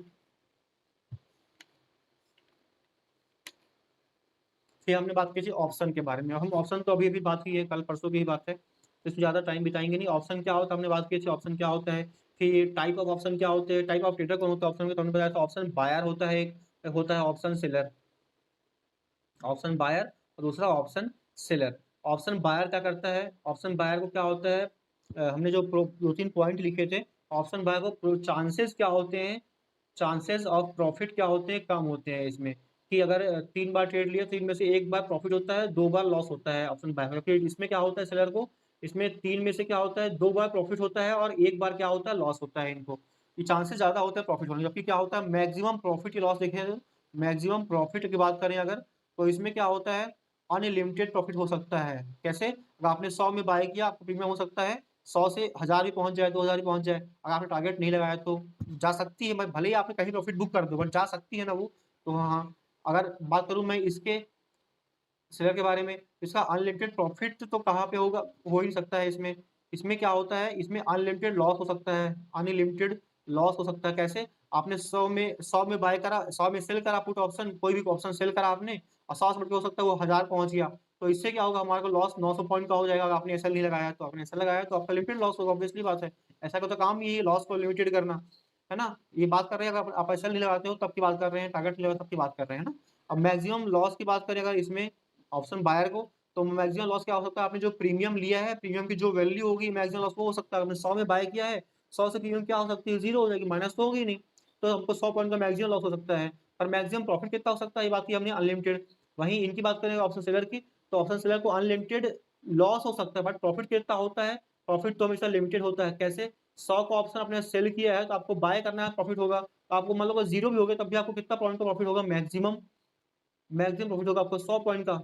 फिर हमने बात की थी ऑप्शन के बारे में। हम ऑप्शन तो अभी अभी बात की है, कल परसों की ही बात है, तो इसमें ज़्यादा टाइम बिताएंगे नहीं। ऑप्शन क्या होता है हमने बात की थी, ऑप्शन क्या होता है, फिर टाइप ऑफ ऑप्शन क्या होते हैं, टाइप ऑफ ट्रेडर कौन होता है ऑप्शन में, तो हमने बताया था ऑप्शन बायर होता है, एक होता है ऑप्शन सेलर, ऑप्शन बायर, और दूसरा ऑप्शन सेलर। ऑप्शन बायर क्या करता है, ऑप्शन बायर को क्या होता है, हमने जो 2-3 पॉइंट लिखे थे, ऑप्शन बायर को चांसेस क्या होते हैं, चांसेस ऑफ प्रॉफिट क्या होते हैं, कम होते हैं इसमें, कि अगर 3 बार ट्रेड लिया, 3 में से 1 बार प्रॉफिट होता है, 2 बार लॉस होता है ऑप्शन बाय में। फिर इसमें क्या होता है सेलर को, इसमें 3 में से क्या होता है, 2 बार प्रॉफिट होता है और 1 बार क्या होता है, लॉस होता है इनको। ये चांसेस ज्यादा होता है प्रॉफिट होने, जबकि क्या होता है मैक्सिमम प्रॉफिट या लॉस देखें, मैक्सिमम प्रॉफिट की बात करें अगर, तो इसमें क्या होता है, अनलिमिटेड प्रॉफिट हो सकता है। कैसे, अगर आपने 100 में बाय किया, आपको प्रीमियम हो सकता है 100 से 1000 भी पहुंच जाए, 2000 भी पहुंच जाए। अगर आपने टारगेट नहीं लगाया तो जा सकती है, मैं भले ही आपने कहीं प्रॉफिट बुक कर दो बट जा सकती है ना वो। तो हाँ, अगर बात करूं मैं इसके शेयर के बारे में, इसका अनलिमिटेड प्रॉफिट तो कहाँ पे होगा, हो ही नहीं सकता है इसमें। इसमें क्या होता है, इसमें अनलिमिटेड लॉस हो सकता है, अनलिमिटेड लॉस हो सकता है। कैसे, आपने 100 में बाय करा, 100 में सेल करा पुट ऑप्शन, कोई भी ऑप्शन सेल करा आपने, और 100 से बढ़ के हो सकता है वो 1000 पहुंच गया, तो इससे क्या होगा, हमारे को लॉस 900 पॉइंट का हो जाएगा। अगर आपने ऐसा नहीं लगाया तो, आपने ऐसा लगाया तो आपका लिमिटेड लॉस होगा, ऑब्वियसली बात है। ऐसा का तो काम ही है लॉस को लिमिटेड करना, है ना। ये बात कर रहे हैं, अगर आप ऐसा नहीं लगाते हो तब की बात कर रहे हैं, टारगेट नहीं लगाते तब की बात कर रहे हैं ना। अब मैक्सिमम लॉस की बात करें अगर इसमें ऑप्शन बायर को, तो मैक्सिमम लॉस क्या हो सकता है, आपने जो प्रीमियम लिया है, प्रीमियम की जो वैल्यू होगी, मैक्सिमम लॉस वो हो सकता है। आपने 100 में बाय किया है, 100 से प्रीमियम क्या हो सकती है, जीरो हो जाएगी, माइनस तो होगी ही नहीं। तो हमको 100 पॉइंट का मैक्सिमम लॉस हो सकता है। पर मैक्सिमम प्रॉफिट कितना हो सकता है, ये बात की हमने अनलिमिटेड। वहीं इनकी बात करें ऑप्शन सेलर की, तो ऑप्शन सेलर को अनलिमिटेड लॉस हो सकता है, बट प्रॉफिट कितना होता है, प्रॉफिट तो हमेशा लिमिटेड होता है। कैसे, 100 का ऑप्शन आपने सेल किया है तो आपको बाय करना है, प्रॉफिट होगा, तो आपको मान लो जीरो भी हो गया तब भी आपको कितना पॉइंट का प्रॉफिट होगा, मैक्सिमम, मैक्सिमम प्रॉफिट होगा आपको 100 पॉइंट का।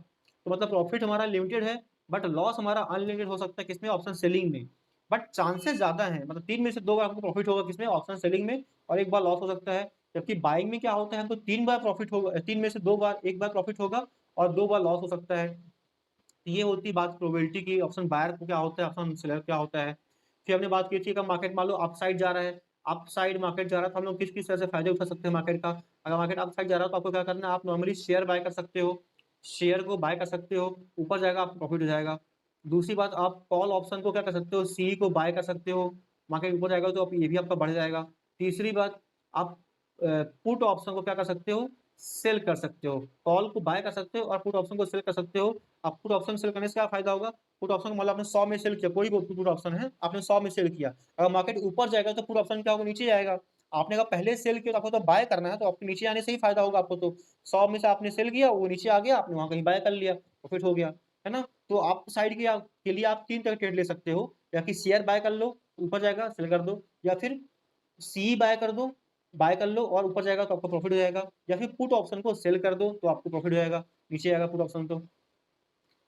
तो मतलब प्रॉफिट हमारा लिमिटेड है, बट लॉस हमारा अनलिमिटेड हो सकता है, किसमें, ऑप्शन सेलिंग में। बट चांसेस ज्यादा है, मतलब 3 में से 2 बार आपको प्रॉफिट होगा किसमें, ऑप्शन सेलिंग में, और 1 बार लॉस हो सकता है। जबकि बाइंग में क्या होता है, हमको 3 बार प्रॉफिट होगा, 3 में से 2 बार, 1 बार प्रॉफिट होगा और 2 बार लॉस हो सकता है। ये होती बात प्रोबेबिलिटी की, ऑप्शन बायर को क्या होता है, ऑप्शन सेलर क्या होता है। फिर हमने बात की थी कि मार्केट मान लो अप साइड जा रहा है, अप साइड मार्केट जा रहा है, तो हम लोग किस किस तरह से फायदे उठा सकते हैं मार्केट का। अगर मार्केट अप साइड जा रहा है तो आपको क्या करना है, आप नॉर्मली शेयर बाय कर सकते हो, शेयर को बाय कर सकते हो, ऊपर जाएगा आपको प्रॉफिट हो जाएगा। दूसरी बात, आप कॉल ऑप्शन को क्या कर सकते हो, सी को बाय कर सकते हो, मार्केट ऊपर जाएगा तो ये भी आपका बढ़ जाएगा। तीसरी बात, आप पुट ऑप्शन को क्या कर सकते हो, सेल कर सकते हो, कॉल को बाय कर सकते हो और पुट ऑप्शन को सेल कर सकते हो। अब पुट ऑप्शन सेल करने से क्या फायदा होगा, पुट ऑप्शन मतलब आपने 100 में सेल किया, कोई भी पुट ऑप्शन है, आपने 100 में सेल किया, अगर मार्केट ऊपर जाएगा तो पुट ऑप्शन क्या होगा, नीचे जाएगा। आपने अगर पहले सेल किया तो आपको तो बाय करना है, तो आपके नीचे आने से ही फायदा होगा आपको। तो 100 में से आपने सेल किया, वो नीचे आ गया, आपने वहां कहीं बाय कर लिया, प्रॉफिट हो गया, है ना। तो आप साइड के लिए आप 3 तरह ट्रेड ले सकते हो, या कि शेयर बाय कर लो, ऊपर जाएगा सेल कर दो, या फिर सी बाय कर दो, बाय कर लो और ऊपर जाएगा तो आपको प्रॉफिट हो जाएगा, या फिर पुट ऑप्शन को सेल कर दो तो आपको प्रॉफिट हो जाएगा, नीचे आएगा पुट ऑप्शन तो।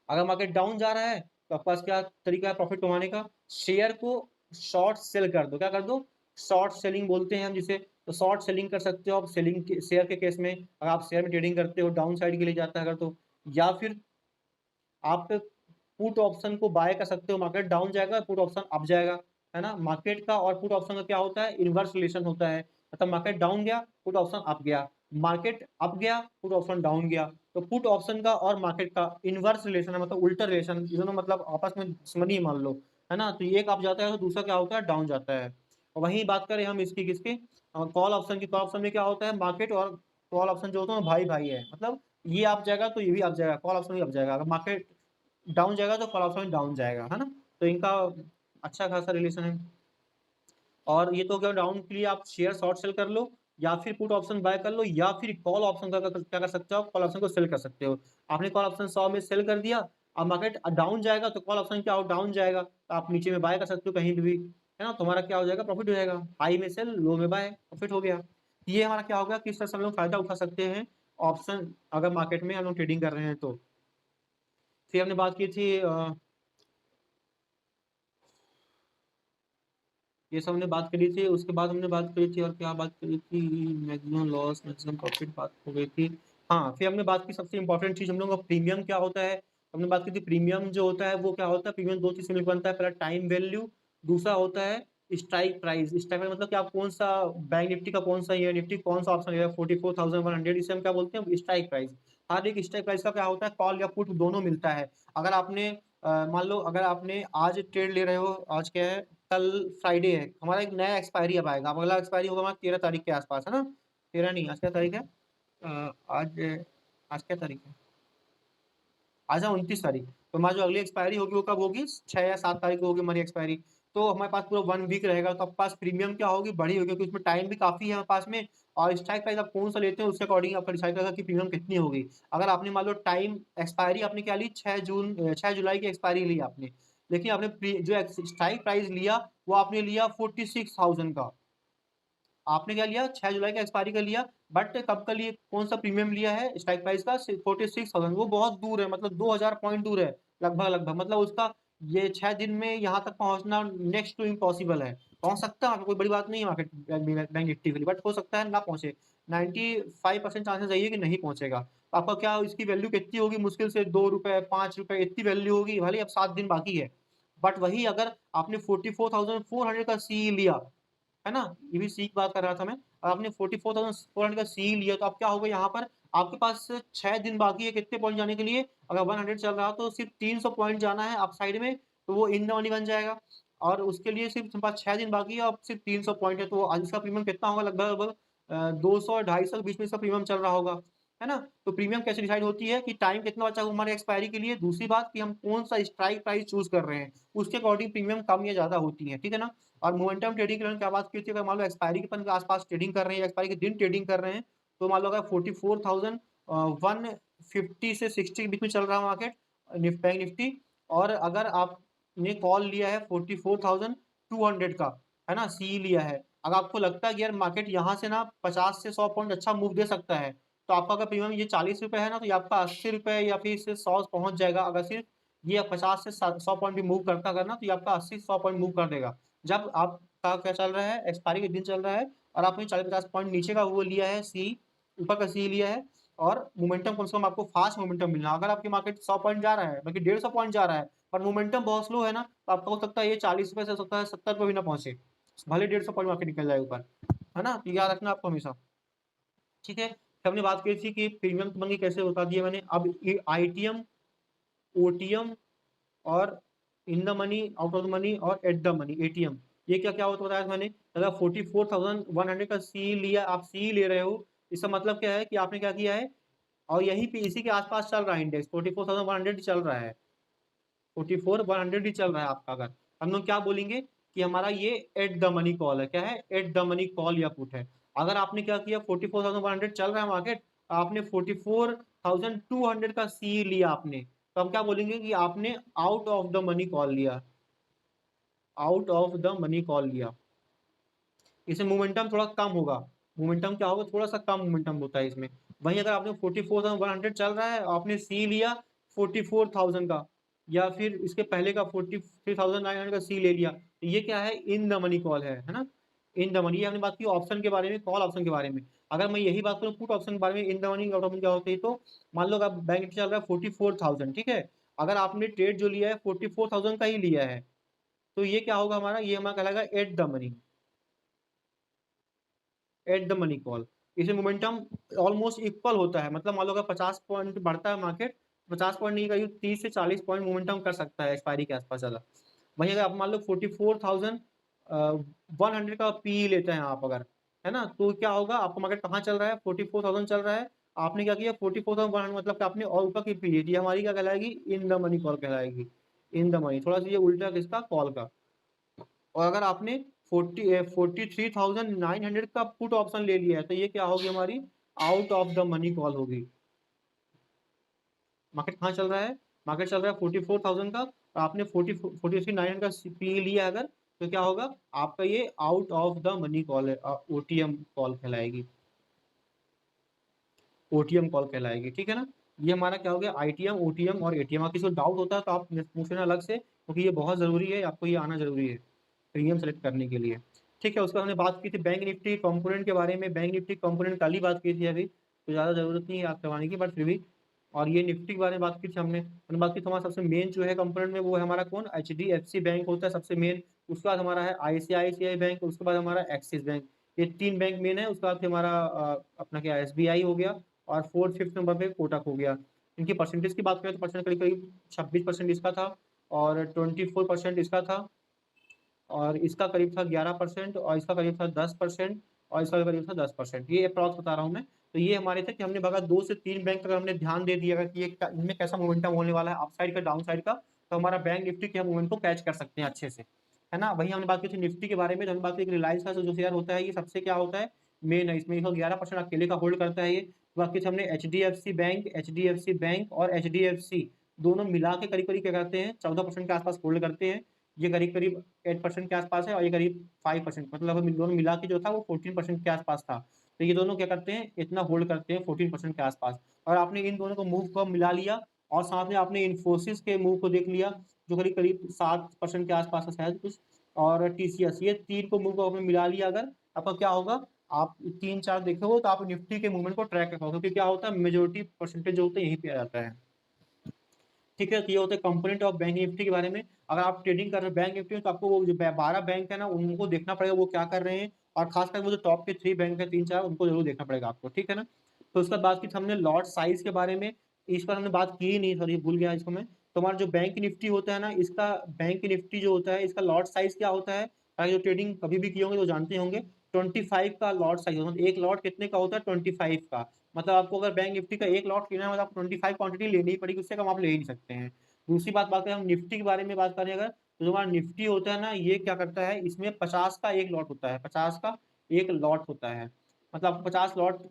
अगर मार्केट डाउन जा रहा है तो आपके पास क्या तरीका है प्रॉफिट कमाने का, शेयर को शॉर्ट सेल कर दो, क्या कर दो, शॉर्ट सेलिंग बोलते हैं हम जिसे। तो शॉर्ट सेलिंग कर सकते हो आप, सेलिंग के शेयर के केस में, अगर आप शेयर में ट्रेडिंग करते हो डाउन साइड के लिए जाता है अगर तो। या फिर आप पुट ऑप्शन को बाय कर सकते हो, मार्केट डाउन जाएगा पुट ऑप्शन अप जाएगा, है ना। मार्केट का और पुट ऑप्शन का क्या होता है, इनवर्स रिलेशन होता है। मतलब मार्केट डाउन गया, पुट ऑप्शन अप गया, मार्केट अप गया, पुट ऑप्शन डाउन गया। तो पुट ऑप्शन का और मार्केट का इनवर्स रिलेशन है, मतलब उल्टा रिलेशन, दोनों मतलब आपस में दुश्मनी मान लो, है ना। तो एक अप जाता है तो दूसरा क्या होता है, डाउन जाता है। और वहीं बात करें हम इसकी किसकी, कॉल ऑप्शन की। कॉल ऑप्शन में क्या होता है, मार्केट और कॉल ऑप्शन जो होता है भाई भाई है, मतलब ये आप जाएगा तो ये भी आप जाएगा, कॉल ऑप्शन भी आप जाएगा। अगर मार्केट डाउन जाएगा तो कॉल ऑप्शन डाउन जाएगा, है ना। तो इनका अच्छा खासा रिलेशन है। और ये तो क्या, डाउन के लिए आप शेयर शॉर्ट सेल कर लो, या फिर पुट ऑप्शन बाय कर लो, या फिर कॉल ऑप्शन का क्या कर सकते हो आप, कॉल ऑप्शन को सेल कर सकते हो। आपने कॉल ऑप्शन 100 में सेल कर दिया, अब मार्केट डाउन जाएगा तो कॉल ऑप्शन क्या हो, डाउन जाएगा, तो आप नीचे में बाय कर सकते हो कहीं भी, है ना। तुम्हारा क्या हो जाएगा, प्रॉफिट हो जाएगा। हाई में सेल, लो में बाय, प्रॉफिट हो गया। ये हमारा क्या होगा, किस तरह से हम लोग फायदा उठा सकते हैं ऑप्शन, अगर मार्केट में हम लोग ट्रेडिंग कर रहे हैं तो। फिर हमने बात की थी ये सब हमने बात करी थी। उसके बाद हमने बात करी थी, और क्या बात करी थी, मैक्सिमम लॉस मैक्सिमम प्रॉफिट बात हो गई थी। हाँ, फिर हमने बात की सबसे इंपॉर्टेंट चीज हम लोगों का प्रीमियम क्या होता है। हमने बात की थी प्रीमियम जो होता है वो क्या होता है, प्रीमियम दो चीज से मिलकर बनता है, पहला टाइम वैल्यू, दूसरा होता है स्ट्राइक प्राइस। स्ट्राइक प्राइस मतलब कि आप कौन सा बैंक निफ्टी का कौन सा, ये निफ्टी कौन सा ऑप्शन है 44,100, इसे हम क्या बोलते हैं, स्ट्राइक प्राइस। हर एक स्ट्राइक प्राइस का क्या होता है, कॉल या पुट दोनों मिलता है। अगर आपने मान लो अगर आपने आज ट्रेड ले रहे हो, आज क्या है, कल फ्राइडे है, हमारा एक नया एक्सपायरी अब आएगा। अब अगला एक्सपायरी होगा हमारा 13 तारीख के आसपास, है ना। 13 नहीं, आज क्या तारीख है, आज आज क्या तारीख है, आज है 29 तारीख। तो हमारी जो अगली एक्सपायरी होगी वो कब होगी, 6 या 7 तारीख को होगी हमारी एक्सपायरी। तो हमारे पास पूरा 1 वीक रहेगा, तो आपके पास प्रीमियम क्या होगी, बड़ी होगी, क्योंकि उसमें टाइम भी काफी है हमारे पास में। और स्ट्राइक प्राइस आप कौन सा लेते हैं उसके अकॉर्डिंग आपका डिसाइड करेगा कि प्रीमियम कितनी होगी। अगर आपने मान लो टाइम एक्सपायरी आपने क्या ली, 6 जुलाई की एक्सपायरी ली आपने, लेकिन आपने जो स्ट्राइक प्राइस लिया वो आपने लिया 46,000 का। आपने क्या लिया, 6 जुलाई का एक्सपायरी का लिया, बट कब का लिए, कौन सा प्रीमियम लिया है स्ट्राइक प्राइस का, 46,000। वो बहुत दूर है, मतलब 2,000 पॉइंट दूर है, लगभग लगभग, मतलब उसका ये 6 दिन में यहाँ तक पहुंचना नेक्स्ट टू इम्पॉसिबल है। पहुंच सकता है, कोई बड़ी बात नहीं है मार्केट बैंक निफ्टी के लिए, बट हो सकता है ना पहुंचे। 95% चांसेस यही है कि नहीं पहुंचेगा। तो आपका क्या, इसकी वैल्यू कितनी होगी, मुश्किल से 2 रुपए 5 रुपए इतनी वैल्यू होगी, भले अब 7 दिन बाकी है। बट वही अगर आपने 44,400 का सी लिया, है ना, ये भी सी की बात कर रहा था मैं, और आपने 44,400 का सी लिया, तो आप क्या होगा यहाँ पर, आपके पास 6 दिन बाकी है कितने पॉइंट जाने के लिए। अगर 100 चल रहा तो सिर्फ 300 पॉइंट जाना है अप साइड में, तो वो इन द मनी बन जाएगा। और उसके लिए सिर्फ तुम्हारे पास 6 दिन बाकी है और सिर्फ 300 पॉइंट है, तो आज इसका प्रीमियम कितना होगा, लगभग लगभग 200 250 के बीच में इसका प्रीमियम चल रहा होगा, है ना। तो प्रीमियम कैसे डिसाइड होती है कि टाइम कितना बचा हमारे एक्सपायरी के लिए, दूसरी बात कि हम कौन सा स्ट्राइक प्राइस चूज कर रहे हैं, उसके अकॉर्डिंग प्रीमियम कम या ज्यादा होती है, ठीक है ना। और मोमेंटम ट्रेडिंग के लिए क्या बात की थी, अगर मान लो एक्सपायरी के आसपास ट्रेडिंग कर रहे हैं, एक्सपायरी के दिन ट्रेडिंग कर रहे हैं, तो मान लो अगर 44,150 से 60 के बीच में चल रहा है मार्केट बैंक निफ्टी, और अगर आपने कॉल लिया है 44,200 का, है ना, सी लिया है, अगर आपको लगता है कि यार मार्केट यहाँ से ना 50 से 100 पॉइंट अच्छा मूव दे सकता है, तो आपका अगर प्रीमियम ये 40 रुपए है ना, तो ये आपका 80 रुपए या फिर इससे 100 पहुंच जाएगा। अगर सिर्फ ये 50 से 100 पॉइंट भी मूव करता करना, तो ये आपका 80 100 पॉइंट मूव कर देगा। जब आपका क्या चल रहा है, एक्सपायरी के दिन चल रहा है, और आपने 40-50 पॉइंट नीचे का वो लिया है सी, ऊपर का सी लिया है, और मोमेंटम कम से कम आपको फास्ट मोमेंटम मिलना। अगर आपकी मार्केट 100 पॉइंट जा रहा है, बल्कि 150 पॉइंट जा रहा है, पर मोमेंटम बहुत स्लो है ना, तो आपको हो सकता है ये 40 रुपए से हो सकता है 70 रुपए भी ना पहुंचे, भले 150 पॉइंट मार्केट निकल जाए ऊपर, है ना। तो याद रखना आपको हमेशा, ठीक है। फिर हमने बात की थी कि प्रीमियम की मंगी कैसे बता दिया मैंने। अब आईटीएम, ओटीएम, और in the money, out of the money, और एट द मनी, एटीएम, ये क्या क्या होता है बताया मैंने। अगर 44,100 का सी लिया, आप सी ले रहे हो, इसका मतलब क्या है कि आपने क्या किया है, और यही पे इसी के आसपास चल रहा है इंडेक्स, 44,100 चल रहा है, 44,100 ही चल रहा है आपका। अगर हम लोग क्या बोलेंगे कि हमारा ये एट द मनी कॉल है, क्या है, एट द मनी कॉल या पुट है। अगर आपने क्या किया, 44,100 चल रहा है मार्केट, आपने 44,200 का सी लिया आपने, तो हम क्या बोलेंगे कि आपने out of the money call लिया, out of the money call लिया। इसमें मोमेंटम थोड़ा कम होगा, मोमेंटम क्या होगा, थोड़ा सा कम मोमेंटम होता है इसमें। वहीं अगर आपने 44,100 चल रहा है और आपने सी लिया 44,000 का, या फिर इसके पहले का 43,900 का सी ले लिया, तो ये क्या है, इन द मनी कॉल है ना। इन द मनी, ये हमने बात की ऑप्शन के बारे में, कॉल ऑप्शन के बारे में। अगर मैं यही बात करूँ पुट ऑप्शन के बारे में, in the money out of money क्या होती है, तो मान लो अगर बैंक निफ्टी चल रहा है 44,000, ठीक है, अगर आपने ट्रेड जो लिया है 44,000 का ही लिया है, तो ये क्या होगा हमारा, ये हमारा कहलाएगा at the money, at the money call. इसमें मोमेंटम ऑलमोस्ट इक्वल होता है, मतलब मान लो अगर 50 पॉइंट बढ़ता है मार्केट, 50 पॉइंट नहीं, करीब 30 से 40 पॉइंट मोमेंटम कर सकता है एक्सपायरी के आसपास ज़्यादा। वहीं अगर आप मान लो 44,100 का पी लेते हैं आप अगर, है ना, तो क्या होगा, आपका मार्केट कहाँ चल रहा है, 44,000 चल रहा है, आपने क्या किया 44,100, मतलब कि आपने और ऊपर की पी ली, हमारी क्या कहलाएगी, इन द मनी कॉल कहलाएगी। इन द मनी, थोड़ा सा ये उल्टा किसका, कॉल का। और अगर आपने 43,900 का पुट ऑप्शन ले लिया है, तो ये क्या होगी हमारी, out of the money call होगी। मार्केट कहाँ चल रहा है, मार्केट चल रहा है 44,000 का, और आपने 43,900 का पी लिया अगर, तो क्या होगा, आपका ये out of the money call है, ओटीएम कॉल कहलाएगी, ओटीएम कॉल कहलाएगी, ठीक है ना। ये हमारा क्या हो गया, आईटीएम, ओटीएम और एटीएम। अगर किसी को डाउट होता है तो आप पूछ लेना अलग से, क्योंकि ये बहुत जरूरी है, आपको ये आना जरूरी है प्रीमियम सेलेक्ट करने के लिए। ठीक है, उसका हमने बात की थी बैंक निफ्टी कंपोनेंट के बारे में, बैंक निफ्टी कंपोनेंट कल ही बात की थी अभी, तो ज़्यादा जरूरत नहीं है याद करवाने की, बट फिर भी। और ये निफ्टी के बारे में बात की थी हमने बात की थी, हमारा सबसे मेन जो है कंपोनेंट में वो है हमारा कौन, एचडीएफसी बैंक होता है सबसे मेन। उसके बाद हमारा है आईसीआईसीआई बैंक, उसके बाद हमारा एक्सिस बैंक। ये तीन बैंक मेन है। उसके बाद फिर हमारा अपना क्या एसबीआई हो गया, और फोर्थ फिफ्थ नंबर पे कोटक हो गया। इनकी परसेंटेज की बात करें तो परसेंट करीब करीब 26% इसका था, और 24% इसका था, और इसका करीब था 11%, और इसका करीब था 10%, और इसका करीब था 10%। ये अप्रॉक्स बता रहा हूँ मैं। तो ये हमारे थे कि हमने बघा 2 से 3 बैंक अगर हमने ध्यान दे दिया कि ये इनमें कैसा मोमेंटम होने वाला है, अप साइड का डाउन साइड का, तो हमारा बैंक निफ्टी के मूवमेंट को कैच कर सकते हैं अच्छे से, है ना। वही हमने बात की थी निफ्टी के बारे में, तो हमने बात की रिलायंस का जो शेयर होता है ये सबसे क्या होता है, मेन है, इसमें 11% अकेले का होल्ड करता है ये। बाकी हमने H D F C bank और एच दोनों मिला के करीब करीब क्या करते हैं, 14% के आसपास होल्ड करते हैं। ये करीब करीब 8% के आसपास है, और ये करीब 5%, मतलब हम दोनों मिला के जो था वो 14% के आसपास था। तो ये दोनों क्या करते हैं, इतना होल्ड करते हैं 14% के आसपास। और आपने इन दोनों को मूव को मिला लिया, और साथ में आपने इन्फोसिस के मूव को देख लिया, जो करीब करीब 7% के आसपास है शायद कुछ, और टीसीएस, ये तीन को मूव को आपने मिला लिया अगर, आपका क्या होगा, आप 3-4 देखे हो तो आप निफ्टी के मूवमेंट को ट्रैक कर पाओगे, क्योंकि क्या होता है, मेजोरिटी परसेंटेज जो होता है यहीं पे आ जाता है। ठीक है, तो ये होता है कंपोनेंट ऑफ बैंक निफ्टी के बारे में। अगर आप ट्रेडिंग कर रहे हो बैंक निफ्टी में, तो आपको वो जो 12 बैंक है ना, उनको देखना पड़ेगा वो क्या कर रहे हैं, और खासकर वो जो टॉप के 3 बैंक है, 3-4, उनको जरूर देखना पड़ेगा आपको, ठीक है ना। तो उसके बाद बात की हमने लॉट साइज के बारे में, इस पर हमने बात की ही नहीं, सॉरी भूल गया इसको मैं। तो हमारा जो बैंक निफ्टी होता है ना, इसका बैंक निफ्टी जो होता है, इसका लॉट साइज क्या होता है, ताकि जो ट्रेडिंग कभी भी किए होंगे तो जानते होंगे। 25 का लॉट साइज होता है, एक लॉट कितने का होता है, 25 का। मतलब आपको अगर बैंक निफ्टी का एक लॉट लेना है, मतलब आपको 25 क्वांटिटी लेनी ही पड़ेगी, उससे कम आप ले ही नहीं सकते हैं। दूसरी बात करें हम निफ्टी के बारे में बात करें अगर, तो जो हमारा निफ्टी होता है ना, ये क्या करता है, इसमें 50 का एक लॉट होता है, 50 का एक लॉट होता है। मतलब आपको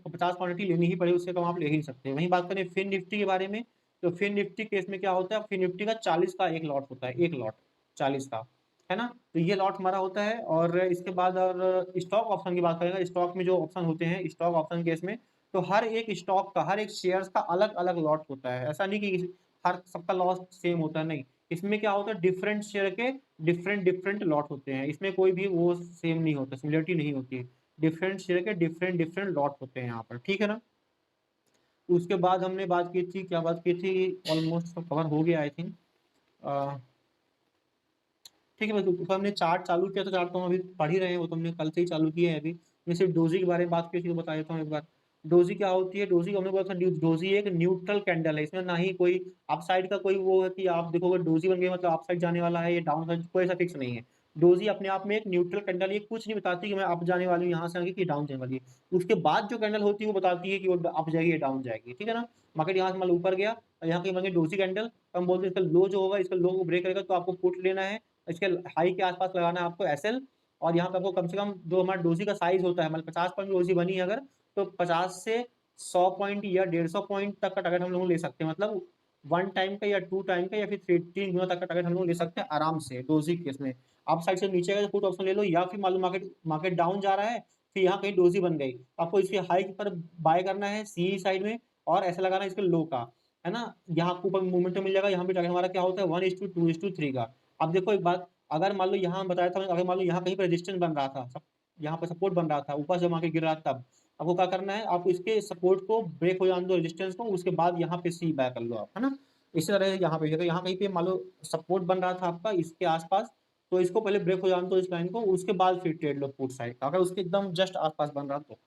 50 क्वांटिटी लेनी ही पड़ेगी, उससे कम आप ले ही नहीं सकते। वहीं बात करें फिन निफ्टी के बारे में, तो फिन निफ्टी केस में क्या होता है, फिन निफ्टी का 40 का एक लॉट होता है, एक लॉट 40 का, है ना। तो ये लॉट हमारा होता है। और इसके बाद और स्टॉक ऑप्शन की बात करेंगे, स्टॉक में जो ऑप्शन होते हैं स्टॉक ऑप्शन केस में, तो हर एक स्टॉक का, हर एक शेयर का अलग अलग लॉट होता है। ऐसा नहीं कि हर सबका लॉस सेम होता है, नहीं। इसमें क्या होता है, डिफरेंट शेयर के डिफरेंट डिफरेंट लॉट होते हैं, इसमें कोई भी वो सेम नहीं होता, सिमिलरिटी नहीं होती है। डिफरेंट शेयर के डिफरेंट डिफरेंट लॉट होते हैं यहाँ पर, ठीक है ना। उसके बाद हमने बात की थी, क्या बात की थी, ऑलमोस्ट सब कवर हो गया आई थिंक। ठीक है, बस हमने चार्ट चालू किया, तो चार्ट तो हम अभी पढ़ ही रहे हैं, वो तो हमने कल से ही चालू किया है अभी। मैं सिर्फ डोजी के बारे में बात की थी, तो बता देता हूँ एक बार। डोजी क्या होती है, डोजी को हमने बोला था, डोजी एक न्यूट्रल कैंडल है, इसमें ना ही कोई अप साइड का कोई वो है कि आप देखोगे डोजी बन गया मतलब अप साइड जाने वाला है, ये डाउन साइड, कोई ऐसा फिक्स नहीं है। डोजी अपने आप में एक न्यूट्रल कैंडल, ये कुछ नहीं बताती कि मैं अप जाने वाली हूँ यहाँ से आगे, कि डाउन जाने वाली है। उसके बाद जो कैंडल होती है वो बताती है कि वो अप जाएगी या डाउन जाएगी, ठीक है ना। मार्केट यहाँ से मतलब ऊपर गया, और यहाँ कहीं बन गई डोजी कैंडल, तो हम बोलते हैं इसका लो जो होगा, इसका लो को ब्रेक करेगा तो आपको पुट लेना है, इसके हाई के आसपास लगाना है आपको एसएल। और यहाँ पे आपको कम से कम जो हमारा डोजी का साइज होता है, मतलब 50 पॉइंट डोजी बनी है अगर, तो 50 से 100 पॉइंट या 150 पॉइंट तक का टारगेट हम लोग ले सकते हैं, मतलब 1 टाइम का या 2 टाइम का या फिर 3 गुना तक का टारगेट हम लोग ले सकते हैं आराम से डोजी केस में। आप साइड से नीचे का पुट ऑप्शन ले लो, या फिर मालूम मार्केट मार्केट डाउन जा रहा है, फिर यहाँ कहीं डोजी बन गई, तो आपको इसके हाई पर बाय करना है सी साइड में, और ऐसा लगाना है इसके लो का, है ना। यहाँ आपको ऊपर मूवमेंट मिल जाएगा, यहाँ पे टारगेट हमारा क्या होता है 1:2:3 का। अब देखो एक बात, अगर मान लो यहाँ बताया था, अगर मान लो यहाँ कहीं पर रेजिस्टेंस बन रहा था, यहाँ पर सपोर्ट बन रहा था, ऊपर से मार्केट गिर रहा था, तब आपको क्या करना है, आप इसके सपोर्ट को ब्रेक हो जाने दो, रेजिस्टेंस को, उसके बाद यहाँ पे सी बाय कर लो आप, है ना। इसी तरह यहाँ पे कहीं पे मान लो सपोर्ट बन रहा था आपका इसके आसपास, तो इसको पहले ब्रेक हो जाने दो इस लाइन को, उसके बाद फिर ट्रेड लो पुट साइड, अगर उसके एकदम जस्ट आसपास बन रहा तो।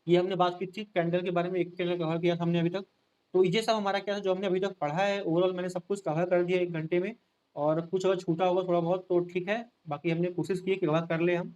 ये हमने बात की थी कैंडल के बारे में, एक कैंडल कवर किया था हमने अभी तक। तो ये सब हमारा क्या है जो हमने अभी तक पढ़ा है, ओवरऑल मैंने सब कुछ कवर कर दिया 1 घंटे में। और कुछ अगर छूटा होगा थोड़ा बहुत तो ठीक है, बाकी हमने कोशिश की कि कवर कर ले हम।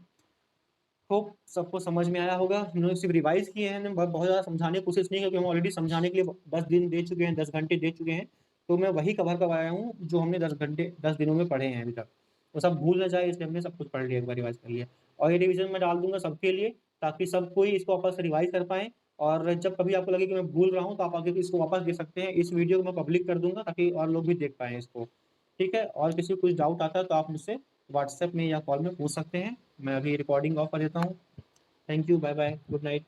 होप सबको समझ में आया होगा। हमने सिर्फ रिवाइज किए हैं, हमने बहुत ज़्यादा समझाने की कोशिश नहीं, क्योंकि हम ऑलरेडी समझाने के लिए 10 दिन दे चुके हैं, 10 घंटे दे चुके हैं। तो मैं वही कवर करवाया हूँ जो हमने 10 घंटे 10 दिनों में पढ़े हैं अभी तक। तो सब भूल ना जाए इसलिए हमने सब कुछ पढ़ लिया, एक बार रिवाइज कर लिया। और ये रिविजन मैं डाल दूंगा सबके लिए, ताकि सब कोई इसको वापस रिवाइज कर पाए। और जब कभी आपको लगे कि मैं भूल रहा हूँ तो आप आगे इसको वापस दे सकते हैं। इस वीडियो को मैं पब्लिक कर दूंगा ताकि और लोग भी देख पाएँ इसको। ठीक है, और किसी को कुछ डाउट आता है तो आप मुझसे व्हाट्सएप में या कॉल में पूछ सकते हैं। मैं अभी रिकॉर्डिंग ऑफ कर देता हूँ। Thank you, bye bye, good night.